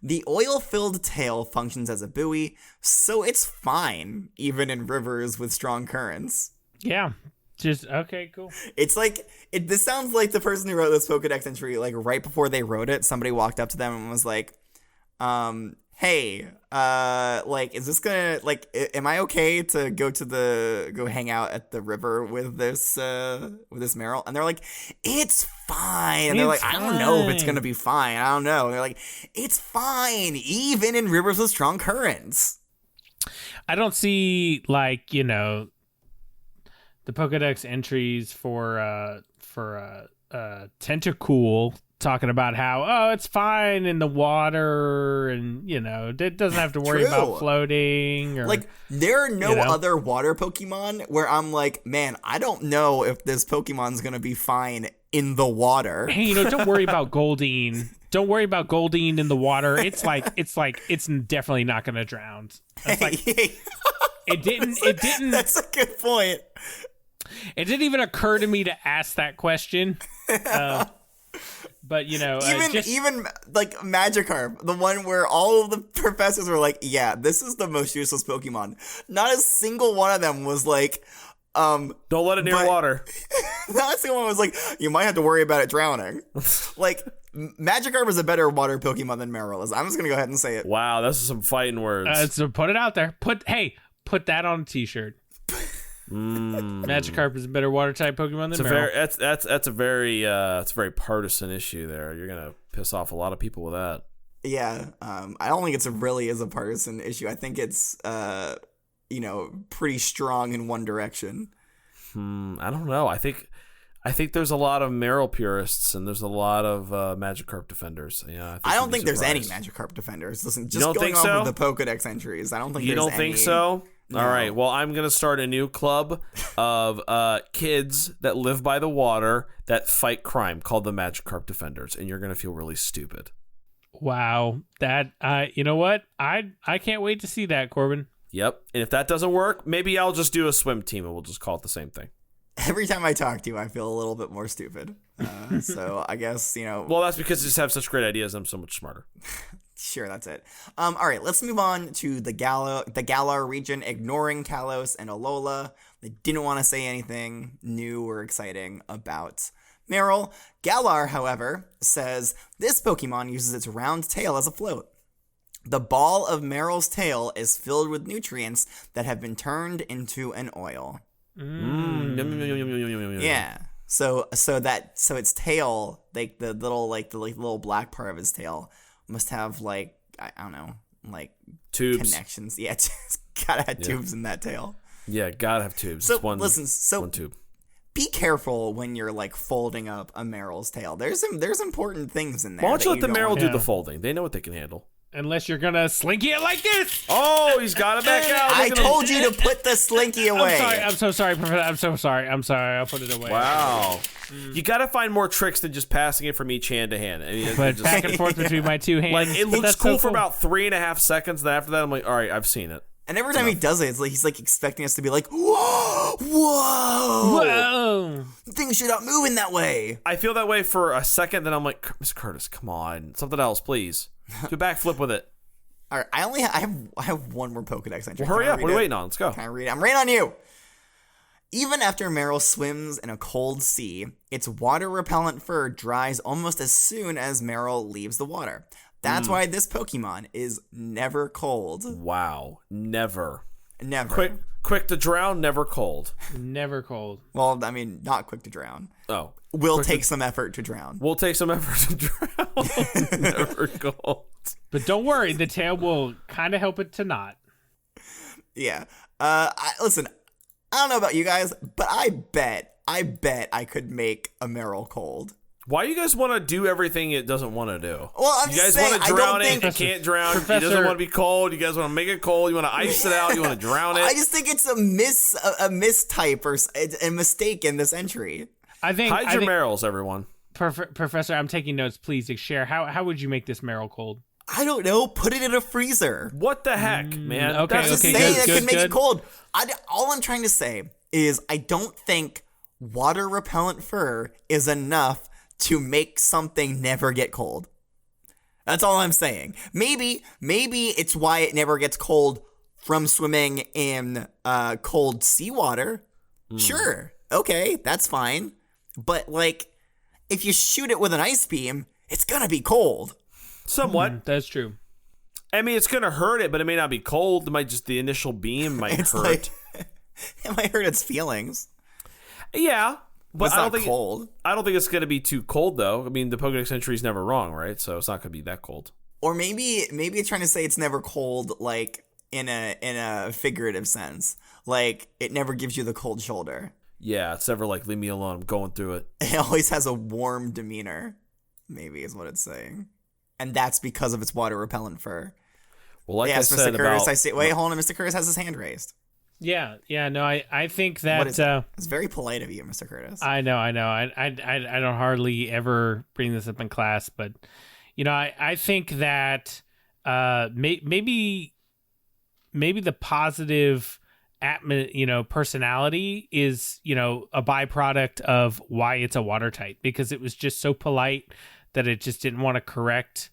The oil-filled tail functions as a buoy, so it's fine even in rivers with strong currents. Yeah. Just okay, cool. It's like this sounds like the person who wrote this Pokedex entry, like right before they wrote it, somebody walked up to them and was like, hey, is this gonna, am I okay to go hang out at the river with this Marill? And they're like, it's fine. And they're like, I don't know if it's gonna be fine. I don't know. And they're like, it's fine, even in rivers with strong currents. I don't see the Pokedex entries for Tentacool talking about how it's fine in the water and it doesn't have to worry about True. floating or There are no you know? other water Pokemon where I'm like, man, I don't know if this Pokemon's gonna be fine in the water. hey, don't worry about Goldeen. Don't worry about Goldeen in the water. It's definitely not gonna drown. It's like it didn't That's a good point. It didn't even occur to me to ask that question. But Even Magikarp, the one where all of the professors were like, yeah, this is the most useless Pokemon. Not a single one of them was like, Don't let it near but- water. not a single one was like, you might have to worry about it drowning. Magikarp is a better water Pokemon than Marill is. I'm just gonna go ahead and say it. Wow, that's some fighting words. so put it out there. Put that on a t-shirt. Magikarp is a better water type Pokemon than Marill. That's a very partisan issue there. You're gonna piss off a lot of people with that. Yeah, I don't think it's really is a partisan issue. I think it's pretty strong in one direction. I don't know. I think there's a lot of Marill purists and there's a lot of Magikarp defenders. Yeah, I don't think there's any surprised. Magikarp defenders. Listen, You just don't going think off so? of the Pokedex entries, I don't think You there's don't think any- so? No. All right. Well, I'm going to start a new club of kids that live by the water that fight crime called the Magikarp Defenders, and you're going to feel really stupid. Wow, that you know what? I can't wait to see that, Corbin. Yep. And if that doesn't work, maybe I'll just do a swim team and we'll just call it the same thing. Every time I talk to you, I feel a little bit more stupid. So I guess, Well, that's because you just have such great ideas. I'm so much smarter. Sure, that's it. All right, let's move on to the Galar region, ignoring Kalos and Alola. They didn't want to say anything new or exciting about Marill. Galar, however, says this Pokemon uses its round tail as a float. The ball of Marill's tail is filled with nutrients that have been turned into an oil. Yeah. So its tail, like the little black part of his tail, must have like I don't know, like tubes, connections. Yeah, it's gotta have tubes in that tail. Yeah, gotta have tubes. So it's one tube. Be careful when you're like folding up a Marill's tail. There's important things in there. Why don't you let the Marill do Yeah. the folding? They know what they can handle. Unless you're gonna slinky it like this. Oh, he's got it back out. I Look at told you to put the slinky away. I'm so sorry, Professor. I'm sorry. I'll put it away. Wow. You got to find more tricks than just passing it from each hand to hand. I mean, But just, back and forth between my two hands. like it But looks that's cool so for about 3.5 seconds. Then after that, I'm like, all right, I've seen it. And every time he does it, it's like he's like expecting us to be like, whoa, whoa, Whoa. things should not move in that way. I feel that way for a second. Then I'm like, Miss Curtis, come on, something else, please. Do a backflip with it. All right, I have one more Pokedex entry. Well, hurry up. What are you waiting on? Let's go. Can I read it? I'm right on you. Even after Marill swims in a cold sea, its water-repellent fur dries almost as soon as Marill leaves the water. That's why this Pokemon is never cold. Wow, never. Never. Quick to drown, never cold. Never cold. Well, I mean, not quick to drown. Oh, Will take some effort to drown. we'll take some effort to drown. Never cold. But don't worry, the tail will kind of help it to not. Yeah. Listen, I don't know about you guys, but I bet I could make a Marill cold. Why do you guys want to do everything it doesn't want to do? Well, I'm you just guys saying, want I to don't drown it, think- it can't drown. It Professor- doesn't want to be cold. You guys want to make it cold. You want to ice it out. You want to drown it. I just think it's a mistype or a mistake in this entry. I think. Hide your Marills, everyone. Professor, I'm taking notes. Please share. How would you make this Marill cold? I don't know. Put it in a freezer. What the heck, man? okay, That's Just okay, saying good, that could make good. it cold. All I'm trying to say is I don't think water repellent fur is enough to make something never get cold. That's all I'm saying. Maybe it's why it never gets cold from swimming in cold seawater. Sure. Okay, that's fine. But like if you shoot it with an ice beam, it's going to be cold. Somewhat. That's true. I mean, it's gonna hurt it, but it may not be cold. It might just the initial beam might It's hurt. like it might hurt its feelings. Yeah, but It's I don't not think cold. I don't think it's gonna be too cold though. I mean, the Pokedex entry is never wrong, right? So it's not gonna be that cold. Or maybe it's trying to say it's never cold, like in a figurative sense. Like it never gives you the cold shoulder. Yeah, it's never like leave me alone. I'm going through it. It always has a warm demeanor. Maybe is what it's saying, and that's because of its water repellent fur. Well, like Yes, I Mr. said Curtis. about I see. Wait, hold on. Mr. Curtis has his hand raised. Yeah. No, I think that. What is it? It's very polite of you, Mr. Curtis. I know. I don't hardly ever bring this up in class, but you know, I think that maybe the positive personality is a byproduct of why it's a water type, because it was just so polite that it just didn't want to correct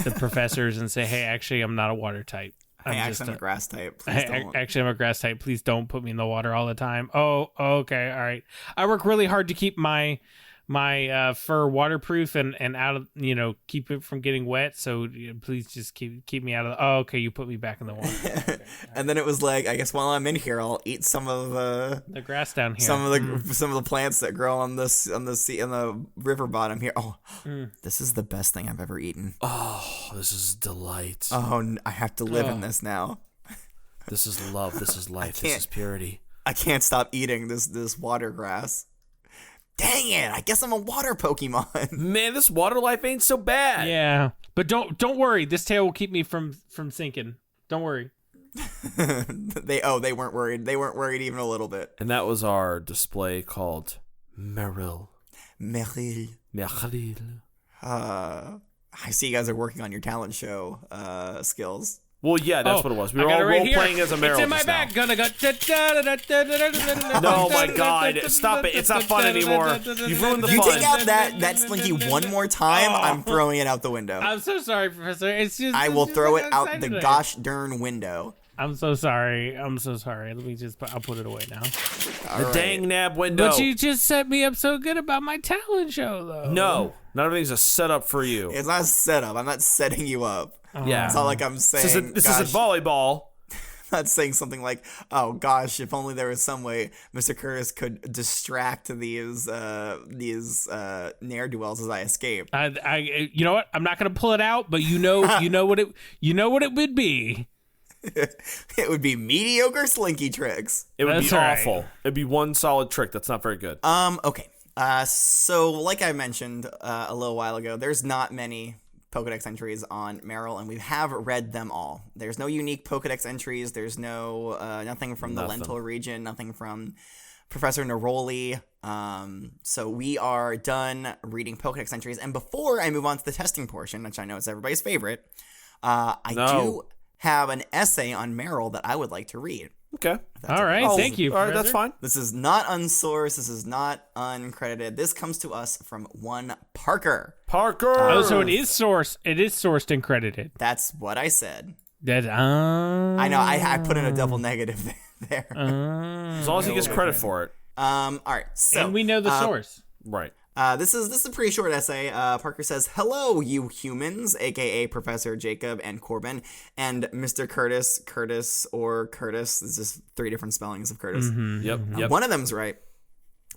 the professors and say, hey, actually, I'm not a water type. I'm a grass type. Please don't. Actually, I'm a grass type. Please don't put me in the water all the time. Oh, okay, all right. I work really hard to keep my fur waterproof and out of keep it from getting wet. So please just keep me out of. Oh, okay. You put me back in the water. Okay. And then it was like, I guess while I'm in here, I'll eat some of The grass down here. some of the plants that grow on the river bottom here. Oh, this is the best thing I've ever eaten. oh, this is delight. Oh, I have to live in this now. This is love. This is life. This is purity. I can't stop eating this water grass. Dang it! I guess I'm a water Pokemon. Man, this water life ain't so bad. Yeah, but don't worry. This tail will keep me from sinking. Don't worry. They weren't worried. They weren't worried even a little bit. And that was our display called Marill. Marill. Marill. I see you guys are working on your talent show skills. Well, yeah, that's what it was. We I were got all it right role here. playing as a Marill. It's in my just bag. now. Gonna go. No, my God! Stop it! It's not fun anymore. You've ruined the You fun. take out that slinky one more time, I'm throwing it out the window. I'm so sorry, Professor. It's just I will it's just throw like it I'm out excited the today. gosh darn window. I'm so sorry. Let me just. I'll put it away now. The dang nab window. But you just set me up so good about my talent show, though. No, not everything's a setup for you. It's not set up. I'm not setting you up. Yeah. It's not like I'm saying. This isn't volleyball. I'm not saying something like, "Oh gosh, if only there was some way Mr. Curtis could distract these ne'er-do-wells as I escape." You know what? I'm not gonna pull it out, but you know what it would be. It would be mediocre slinky tricks. It would That's be all right. awful. It'd be one solid trick. That's not very good. Okay. So like I mentioned a little while ago, there's not many Pokedex entries on Marill, and we have read them all. There's no unique Pokedex entries. There's no nothing from the Lentil region, nothing from Professor Neroli. So we are done reading Pokedex entries. And before I move on to the testing portion, which I know is everybody's favorite, I do have an essay on Marill that I would like to read. Okay. All right. Thank you. All right, that's Professor. fine. This is not unsourced. This is not uncredited. This comes to us from one Parker. Parker. Oh, so it is sourced. It is sourced and credited. That's what I said. That. I know. I put in a double negative there. As long as he gets credit for it. All right. So and we know the source. Right. This is a pretty short essay. Parker says, "Hello, you humans, aka Professor Jacob and Corbin, and Mr. Curtis, or Curtis. This is 3 different spellings of Curtis. Yep. One of them's right.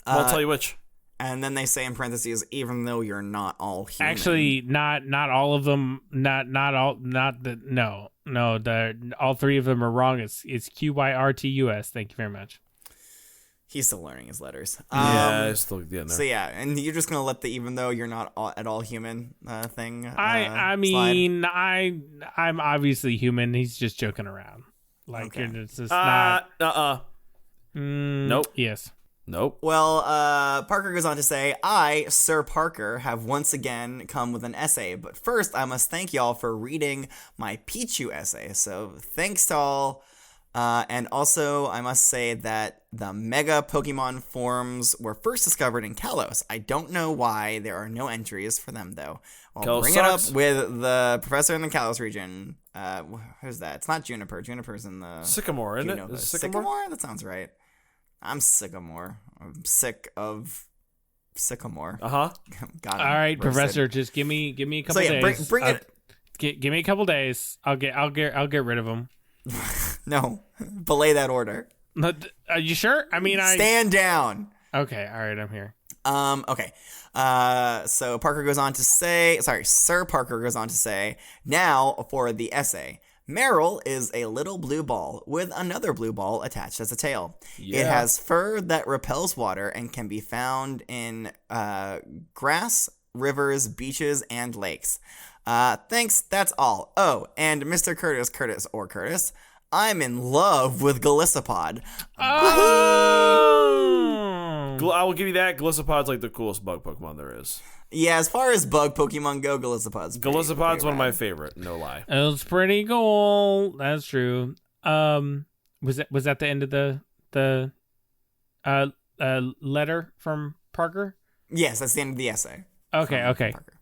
I'll tell you which. And then they say in parentheses, even though you're not all human. Actually, not all of them. All 3 of them are wrong. It's QYRTUS. Thank you very much. He's still learning his letters. Yeah, it's still getting there. So yeah, and you're just gonna let the even though you're not at all human thing. I mean, I'm obviously human. He's just joking around. Like it's just not. Nope. Yes. Nope. Well, Parker goes on to say, I, Sir Parker, have once again come with an essay, but first I must thank y'all for reading my Pichu essay. So thanks to all. And also, I must say that the Mega Pokemon forms were first discovered in Kalos. I don't know why there are no entries for them, though. I'll Kalos bring sucks. it up with the professor in the Kalos region. Who's that? It's not Juniper. Juniper's in the... Sycamore, isn't it? Unova. Is it Sycamore? That sounds right. I'm Sycamore. I'm sick of Sycamore. Uh-huh. Got All right, roasted. Professor. Just give me a couple So yeah, days. bring it... Give me a couple days. I'll get rid of them. No. Belay that order. Are you sure? I mean, Stand down. Okay. All right. I'm here. Okay. So Parker goes on to say, Sir Parker goes on to say, now for the essay. Marill is a little blue ball with another blue ball attached as a tail. Yeah. It has fur that repels water and can be found in grass, rivers, beaches, and lakes. Thanks, that's all. Oh, and Mr. Curtis, I'm in love with Galissapod. Oh. I will give you that. Galissapod's like the coolest bug Pokemon there is. Yeah, as far as bug Pokemon go, Galissapod's Galissapod's one of my favorite, no lie. It was pretty cool. That's true. Was that the end of the letter from Parker? Yes, that's the end of the essay. Okay. Parker.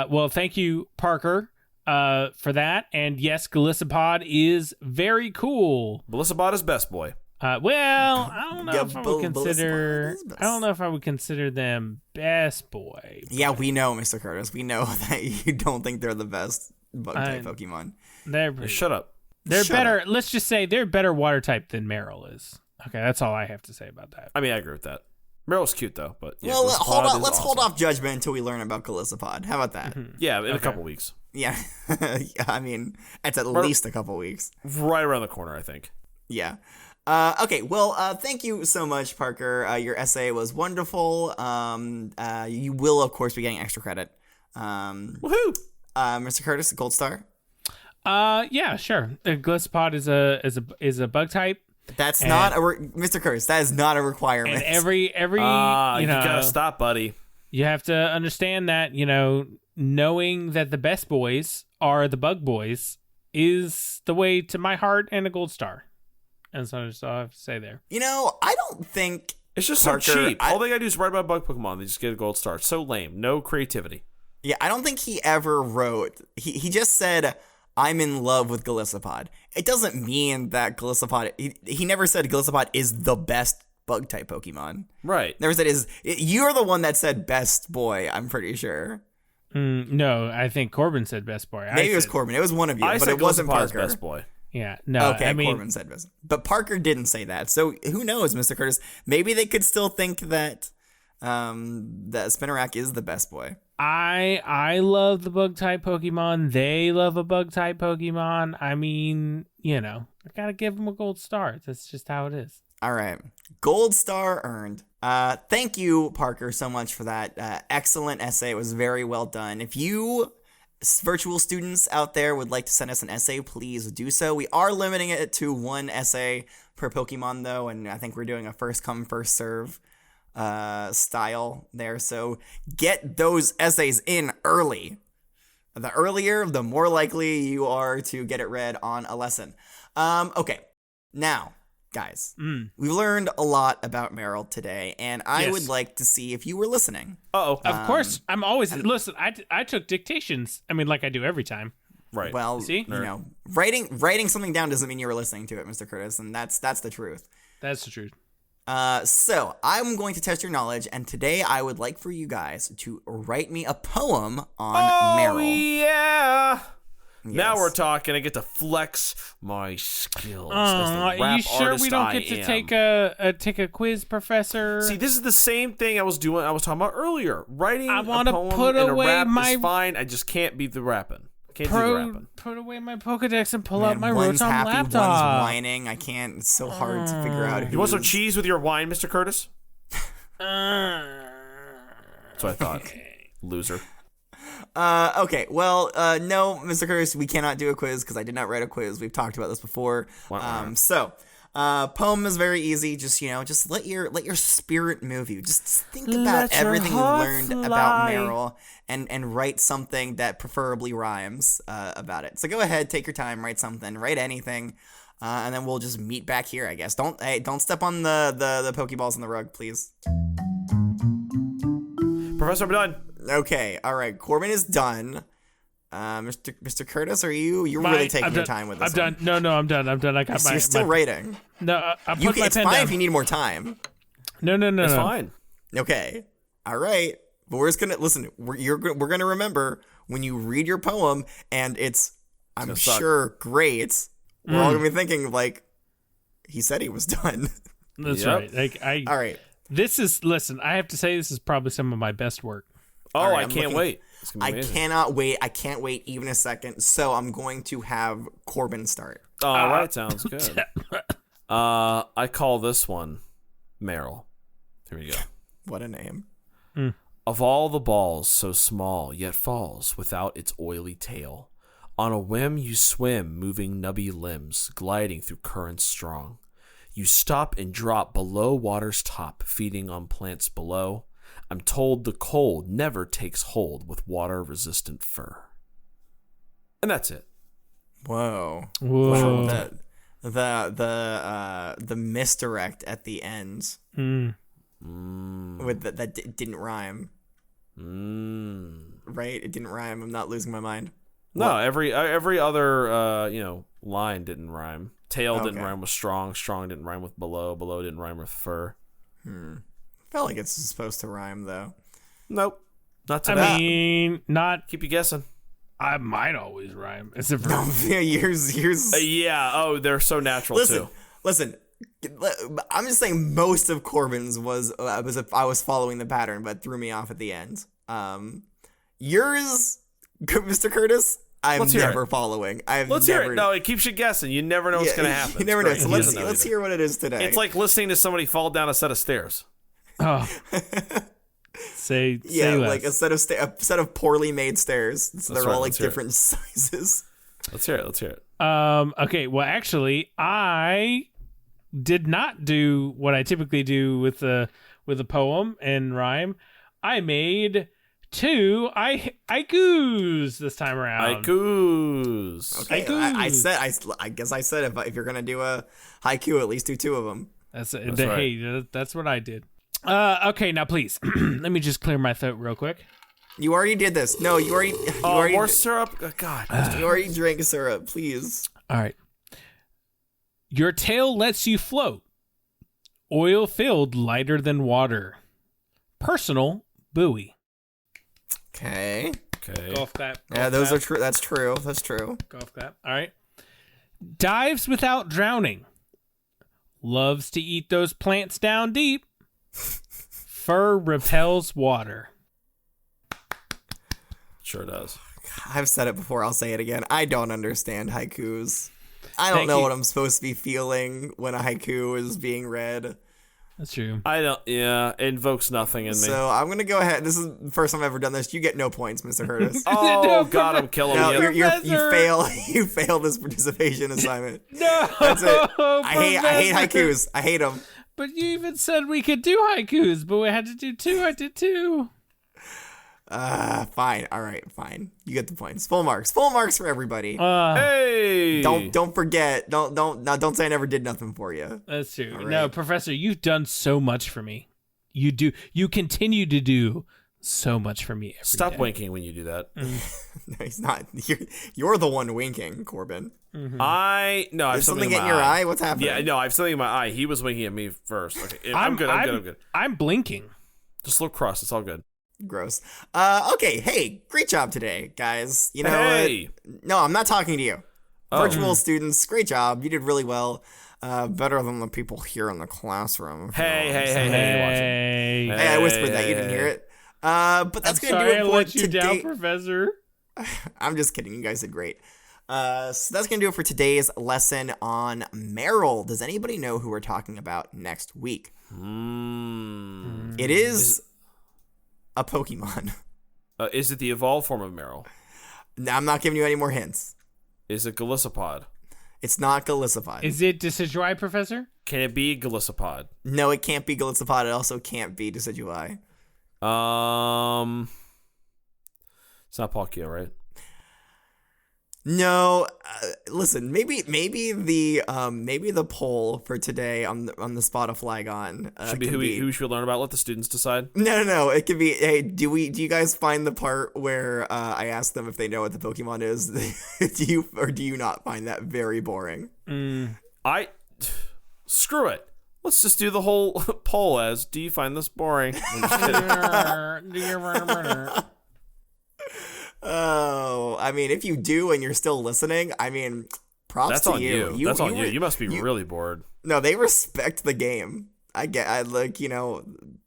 Well, thank you, Parker, for that. And yes, Galissapod is very cool. Galissapod is best boy. Well, I don't know if I would consider. Galissapod is best. I don't know if I would consider them best boy. Yeah, we know, Mr. Curtis. We know that you don't think they're the best bug type Pokemon. They're Shut up. They're Shut better. up. Let's just say they're better water type than Marill is. Okay, that's all I have to say about that. I mean, I agree with that. Marill's cute though, but yeah, Well, hold Galissapod on. is Let's hold awesome. off judgment until we learn about Galissapod. How about that? Yeah, in a couple weeks. Yeah. Yeah, I mean, it's at least a couple weeks. Right around the corner, I think. Yeah. Okay, well, thank you so much, Parker. Your essay was wonderful. You will, of course, be getting extra credit. Woohoo! Mr. Curtis, gold star. Yeah, sure. The Galissapod is a bug type. That's not Mr. Curtis. That is not a requirement. And every you gotta stop, buddy. You have to understand that knowing that the best boys are the bug boys is the way to my heart and a gold star. And so that's all I have to say there. I don't think It's just Parker, so cheap. All they gotta do is write about bug Pokemon. They just get a gold star. It's so lame. No creativity. Yeah, I don't think he ever wrote. He just said, "I'm in love with Golisopod." It doesn't mean that Golisopod. He never said Golisopod is the best bug type Pokemon. Right. Never said is. You're the one that said best boy. I'm pretty sure. No, I think Corbin said best boy. Maybe it was Corbin. It was one of you, but it wasn't Parker. Best boy. Yeah, no. Okay, I mean, Corbin said best, but Parker didn't say that. So who knows, Mr. Curtis? Maybe they could still think that that Spinarak is the best boy. I love the bug type Pokemon. They love a bug type Pokemon. I mean, I gotta give them a gold star. That's just how it is. All right, gold star earned. Thank you, Parker, so much for that excellent essay. It was very well done. If you virtual students out there would like to send us an essay, please do so. We are limiting it to one essay per Pokemon, though, and I think we're doing a first come, first serve style there. So get those essays in early. The earlier, the more likely you are to get it read on a lesson. Okay, now, guys, we've learned a lot about Marill today, and I would like to see if you were listening. Uh-oh. Of course, I'm always listen. I took dictations. I mean, like I do every time. Right. Well, See? Writing something down doesn't mean you were listening to it, Mr. Curtis, and that's the truth. That's the truth. So I'm going to test your knowledge, and today I would like for you guys to write me a poem on Marill. Yeah. Yes. Now we're talking. I get to flex my skills. as the Are rap you sure we artist don't I get to am. take a quiz, Professor? See, this is the same thing I was talking about earlier. Writing I wanna a poem put and away a rap my- is fine. I just can't be the rapping. Can't do the rapping. Put away my Pokedex and pull Man, out my one's Rotom happy, laptop. one's whining. I can't. It's so hard to figure out. You want some who's- cheese with your wine, Mr. Curtis? Uh, That's what I thought. Loser. Okay, well, no, Mr. Curtis, we cannot do a quiz because I did not write a quiz. We've talked about this before. Poem is very easy. Just let your spirit move you. Just think about Let your everything you've heart learned fly. about Marill and write something that preferably rhymes about it. So go ahead, take your time, write something, write anything, and then we'll just meet back here, I guess. Don't step on the Pokeballs on the rug, please. Professor, I'm done. Okay, all right. Corbin is done. Mr. Curtis, are you're really taking your time with this? I'm done. No, I'm done. I got my. You're still writing. No, I put my It's pen fine down. if you need more time. No. It's fine. Okay, all right. But we're just gonna listen. We're gonna remember when you read your poem and I'm gonna suck. sure great. We're all gonna be thinking like, he said he was done. That's Yep. right. All right. Listen, I have to say this is probably some of my best work. Oh, All right, I I'm can't looking- wait. It's gonna be I amazing. cannot wait. I can't wait even a second. So I'm going to have Corbin start. All right, sounds good. I call this one Marill. Here we go. What a name. Of all the balls so small, yet falls without its oily tail. On a whim you swim, moving nubby limbs, gliding through currents strong. You stop and drop below water's top, feeding on plants below. I'm told the cold never takes hold with water-resistant fur. And that's it. Whoa. Whoa. The misdirect at the end with that didn't rhyme. Right? It didn't rhyme. I'm not losing my mind. No, every other line didn't rhyme. Tail didn't Okay. rhyme with strong. Strong didn't rhyme with below. Below didn't rhyme with fur. Felt like it's supposed to rhyme though. Nope, not I today. mean, not. Keep you guessing. I might always rhyme. Except for Yeah, yours. Yeah. Oh, they're so natural too. Listen. I'm just saying most of Corbin's was I was following the pattern, but threw me off at the end. Yours, Mr. Curtis, I'm Let's hear never it. following. Let's hear it. No, it keeps you guessing. You never know what's gonna happen. You never It's know. great. So He doesn't know let's either. hear what it is today. It's like listening to somebody fall down a set of stairs. oh, say like less. a set of poorly made stairs. So they're right, all like let's hear it. different sizes. Let's hear it. Okay. Well, actually, I did not do what I typically do with a poem and rhyme. I made 2 haikus this time around. Haikus. Okay, I guess I said if you're gonna do a haiku, at least do 2 of them. That's right. Hey, that's what I did. Okay, now please let me just clear my throat real quick. You already did this. No, you already. More syrup. Oh, God. You already drank syrup. Please. All right. Your tail lets you float. Oil filled, lighter than water. Personal buoy. Okay. Golf clap. Yeah, those are true. That's true. That's true. Golf clap. All right. Dives without drowning. Loves to eat those plants down deep. Fur repels water. Sure does. I've said it before. I'll say it again. I don't understand haikus. I don't Thank know you. what I'm supposed to be feeling when a haiku is being read. That's true. I don't. Yeah, it invokes nothing in me. So I'm gonna go ahead. This is the first time I've ever done this. You get no points, Mr. Curtis. Oh No, God, I'm killing No, you. you Professor. fail. You fail this participation assignment. No, That's it. I hate Professor. haikus. I hate them. But you even said we could do haikus, but we had to do 2. I did 2. Fine. All right. Fine. You get the points. Full marks. Full marks for everybody. Hey. Don't forget. Don't say I never did nothing for you. That's true. All No, right. Professor, you've done so much for me. You continue to do so much for me every Stop day. winking when you do that. No, he's not. You're the one winking, Corbin. I have Is something something in in my your eye. eye? What's happening? Yeah, no, I have something in my eye. He was winking at me first. Okay, I'm good. I'm good. I'm blinking. Just look cross. It's all good. Gross. Okay. Hey, great job today, guys. You know Hey. what? No, I'm not talking to you. Oh. Virtual students, great job. You did really well. Better than the people here in the classroom. if you know what I'm saying. Hey. Hey, I whispered that. You didn't hear it. But that's I'm gonna sorry do I it for let you today. down, Professor. I'm just kidding. You guys did great. So that's going to do it for today's lesson on Marill. Does anybody know who we're talking about next week? It is a Pokemon. Is it the evolved form of Marill? Now, I'm not giving you any more hints. Is it Golisopod? It's not Golisopod. Is it Decidueye, Professor? Can it be Golisopod? No, it can't be Golisopod. It also can't be Decidueye. It's not Palkia, right? No, listen. Maybe the poll for today on the Spotify Should be who should we learn about? Let the students decide. No. It could be. Hey, do you guys find the part where I ask them if they know what the Pokemon is? do you not find that very boring? Screw it. Let's just do the whole poll as. Do you find this boring? I'm just kidding. Oh, I mean, if you do and you're still listening, I mean, props That's to on you. That's on you. You must be really bored. No, they respect the game.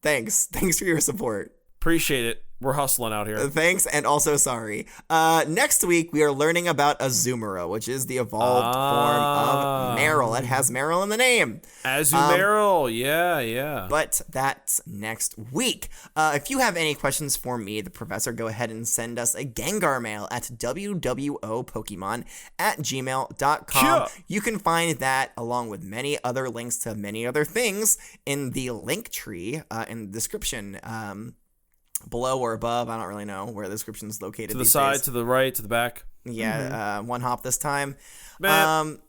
Thanks for your support. Appreciate it. We're hustling out here. Thanks, and also sorry. Next week, we are learning about Azumarill, which is the evolved form of Marill. It has Marill in the name. Azumarill, yeah. But that's next week. If you have any questions for me, the professor, go ahead and send us a Gengar mail at wwopokemon@gmail.com. Yeah. You can find that along with many other links to many other things in the link tree in the description. Below or above, I don't really know where the description is located. To the these side, days. to the right, to the back. Yeah, one hop this time. Man.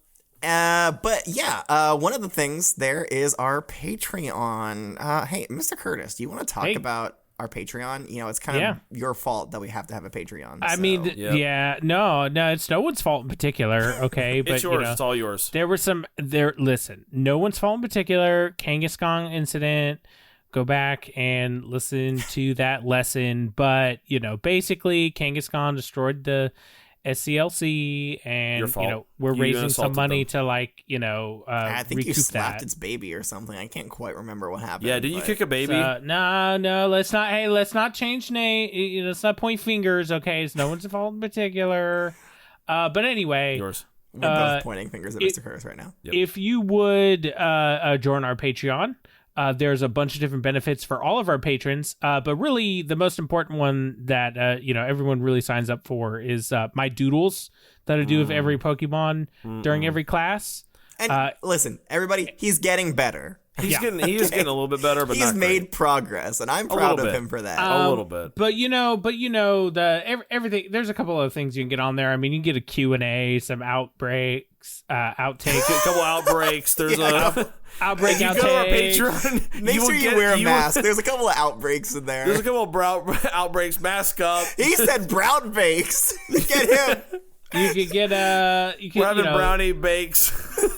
But yeah, one of the things there is our Patreon. Hey, Mr. Curtis, do you want to talk about our Patreon? You know, it's kind of your fault that we have to have a Patreon. I mean, no, it's no one's fault in particular. Okay, but It's yours. It's all yours. There were listen, no one's fault in particular. Kangaskhan incident. Go back and listen to that lesson. But, basically Kangaskhan destroyed the SCLC and, Your fault. we're You raising some assaulted money them. to I think you recoup slapped that. its baby or something. I can't quite remember what happened. Yeah, did you but- kick a baby? No, let's not change name. Let's not point fingers. Okay. It's no one's fault in particular. But anyway, Yours. We're both pointing fingers at Mr. Curtis right now. Yep. if you would join our Patreon, there's a bunch of different benefits for all of our patrons, but really the most important one that everyone really signs up for is my doodles that I do of every Pokemon during every class. And listen, everybody, he's getting better. He is getting a little bit better, but he's not made great. progress, and I'm proud of bit. him for that. A little bit. But everything. There's a couple of things you can get on there. I mean, you can get a Q&A, some outbreaks, outtakes, A couple outbreaks. There's a outbreak if you go to our outtakes. Patreon, Make sure you will wear a mask. There's a couple of outbreaks in there. There's a couple of outbreaks. Mask up. He said brown bakes. Get him. You could get We're having brownie bakes.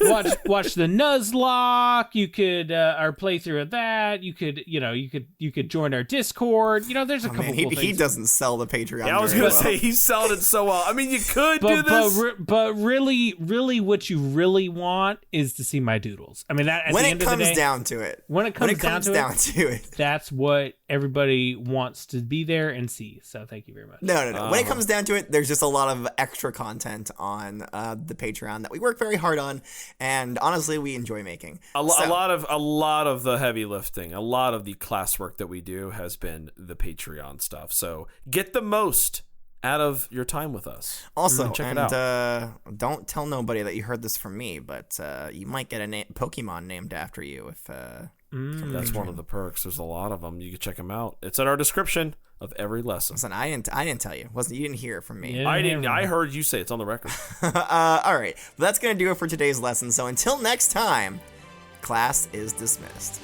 watch the Nuzlocke. You could our playthrough of that. You could join our Discord. There's a couple Man, cool things. he doesn't sell the Patreon. Yeah, I was very gonna well. say he's selling it so well. I mean, you could do this, but really, what you really want is to see my doodles. I mean, that at when the it end of the comes day, down to it. when it comes down to it. that's what everybody wants to be there and see. So thank you very much. No. When it comes down to it, there's just a lot of extra content on the Patreon that we work very hard on, and honestly, we enjoy making. a lot of the heavy lifting, a lot of the classwork that we do has been the Patreon stuff. So get the most out of your time with us. Also, check it out. Don't tell nobody that you heard this from me, but you might get a Pokemon named after you if. That's one of the perks. There's a lot of them. You can check them out. It's in our description of every lesson. Listen, I didn't tell you. You didn't hear it from me. Yeah. I didn't. I heard you say it's on the record. All right. Well, that's gonna do it for today's lesson. So until next time, class is dismissed.